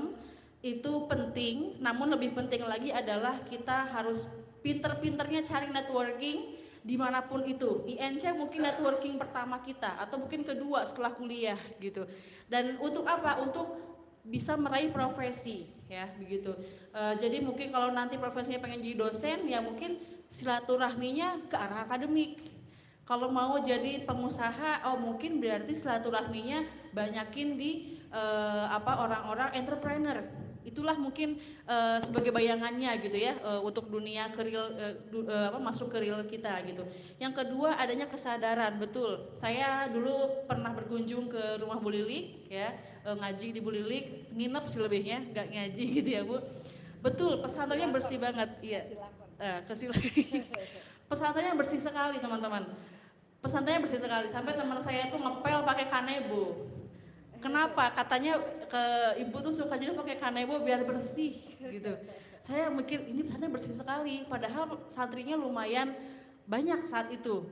itu penting, namun lebih penting lagi adalah kita harus pinter-pinternya cari networking dimanapun itu. INC mungkin networking pertama kita atau mungkin kedua setelah kuliah gitu. Dan untuk apa? Untuk bisa meraih profesi ya begitu. Jadi mungkin kalau nanti profesinya pengen jadi dosen ya mungkin silaturahminya ke arah akademik. Kalau mau jadi pengusaha, oh mungkin berarti silaturahminya banyakin di orang-orang entrepreneur. Itulah mungkin sebagai bayangannya gitu ya untuk dunia keril masuk ke real kita gitu. Yang kedua adanya kesadaran, betul. Saya dulu pernah berkunjung ke rumah Bu Lilik ya, ngaji di Bu Lilik, nginep sih lebihnya, nggak ngaji gitu ya Bu. Betul, pesantrennya bersih banget, iya. Pesantrennya bersih sekali teman-teman. Pesantrennya bersih sekali sampai teman saya tuh ngepel pakai kanebo. Kenapa? Katanya ke ibu tuh suka juga pakai kanebo biar bersih gitu. Saya mikir ini pesantren bersih sekali, padahal santrinya lumayan banyak saat itu.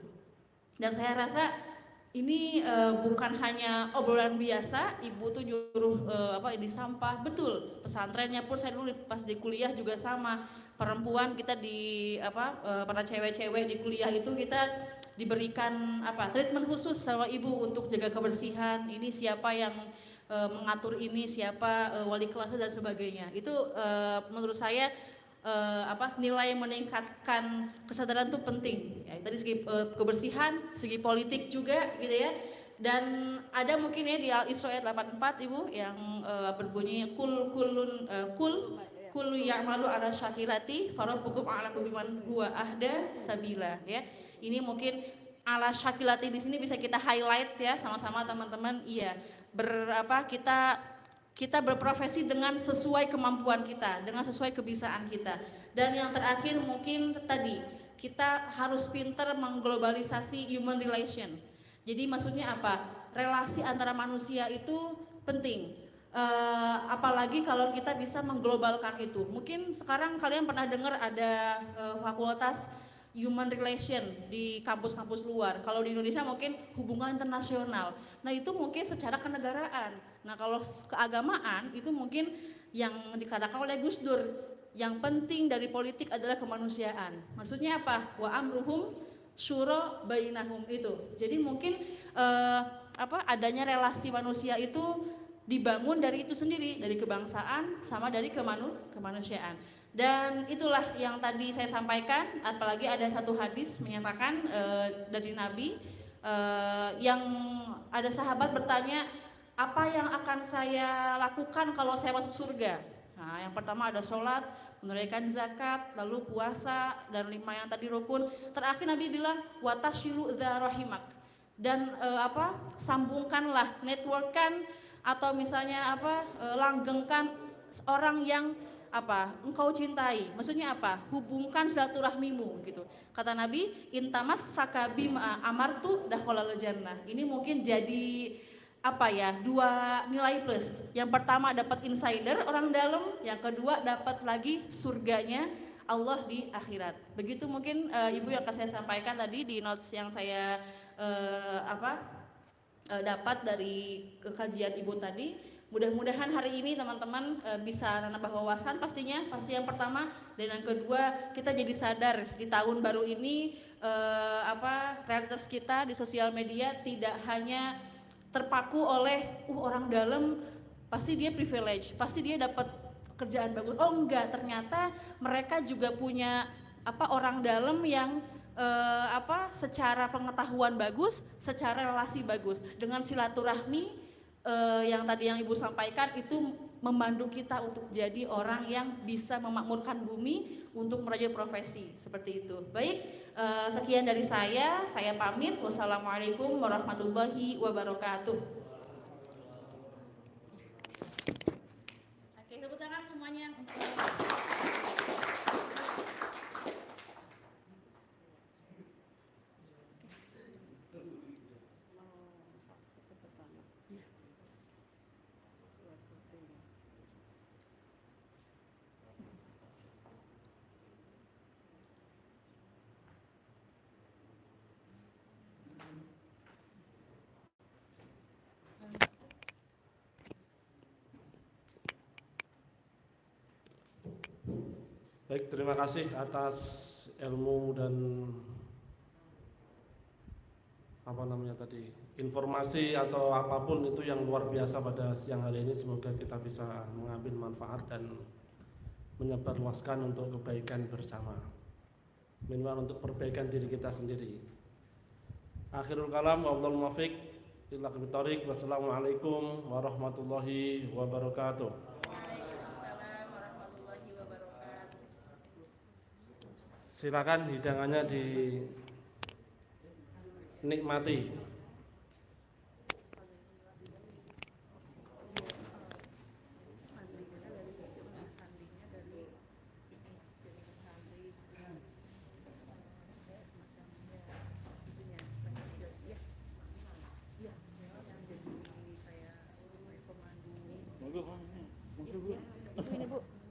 Dan saya rasa ini bukan hanya obrolan biasa, ibu tuh nyuruh ini sampah, betul. Pesantrennya pun saya dulu pas di kuliah juga sama. Perempuan kita di para cewek-cewek di kuliah itu kita diberikan treatment khusus sama ibu untuk jaga kebersihan. Ini siapa yang mengatur ini, siapa wali kelasnya dan sebagainya. Itu menurut saya nilai meningkatkan kesadaran itu penting. Ya, tadi segi kebersihan, segi politik juga gitu ya. Dan ada mungkin ya di Al-Isra ayat 84 Ibu yang berbunyi kul ya'malu ala syakilati farabbukum a'lamu biman huwa ahda sabila ya. Ini mungkin ala syakilati di sini bisa kita highlight ya sama-sama teman-teman. Iya, kita berprofesi dengan sesuai kemampuan kita, dengan sesuai kebisaan kita. Dan yang terakhir mungkin tadi kita harus pintar mengglobalisasi human relation. Jadi maksudnya apa? Relasi antara manusia itu penting. Apalagi kalau kita bisa mengglobalkan itu. Mungkin sekarang kalian pernah dengar ada fakultas human relation di kampus-kampus luar. Kalau di Indonesia mungkin hubungan internasional. Nah itu mungkin secara kenegaraan. Nah kalau keagamaan itu mungkin yang dikatakan oleh Gus Dur, yang penting dari politik adalah kemanusiaan. Maksudnya apa? Wa amruhum syura bainahum itu. Jadi mungkin adanya relasi manusia itu dibangun dari itu sendiri, dari kebangsaan sama dari kemanusiaan. Dan itulah yang tadi saya sampaikan, apalagi ada satu hadis menyatakan dari Nabi yang ada sahabat bertanya, apa yang akan saya lakukan kalau saya masuk surga? Nah, yang pertama ada sholat, menunaikan zakat, lalu puasa, dan 5 yang tadi rukun. Terakhir Nabi bilang, watasyilu dza rahimak. Dan sambungkanlah, networkkan, atau misalnya langgengkan orang yang engkau cintai. Maksudnya apa? Hubungkan silaturahmimu gitu. Kata Nabi, intamas sakabi amartu dakhalal jannah. Ini mungkin jadi dua nilai plus. Yang pertama dapat insider orang dalam, yang kedua dapat lagi surganya Allah di akhirat. Begitu mungkin Ibu yang akan saya sampaikan tadi di notes yang saya dapat dari kajian Ibu tadi. Mudah-mudahan hari ini teman-teman bisa nambah wawasan pastinya, pasti yang pertama, dan yang kedua kita jadi sadar di tahun baru ini realitas kita di sosial media tidak hanya terpaku oleh orang dalam pasti dia privilege, pasti dia dapat kerjaan bagus. Oh enggak, ternyata mereka juga punya orang dalam yang secara pengetahuan bagus, secara relasi bagus. Dengan silaturahmi yang tadi yang Ibu sampaikan itu memandu kita untuk jadi orang yang bisa memakmurkan bumi untuk meraih profesi seperti itu. Baik, sekian dari saya pamit. Wassalamualaikum warahmatullahi wabarakatuh. Oke, tepuk tangan semuanya. Baik, terima kasih atas ilmu dan informasi atau apapun itu yang luar biasa pada siang hari ini. Semoga kita bisa mengambil manfaat dan menyebarluaskan untuk kebaikan bersama, minimal untuk perbaikan diri kita sendiri. Akhirul kalam, wallahul muwaffiq ila aqwamit thoriq. Wassalamualaikum warahmatullahi wabarakatuh. Silakan hidangannya dinikmati. Ini Bu.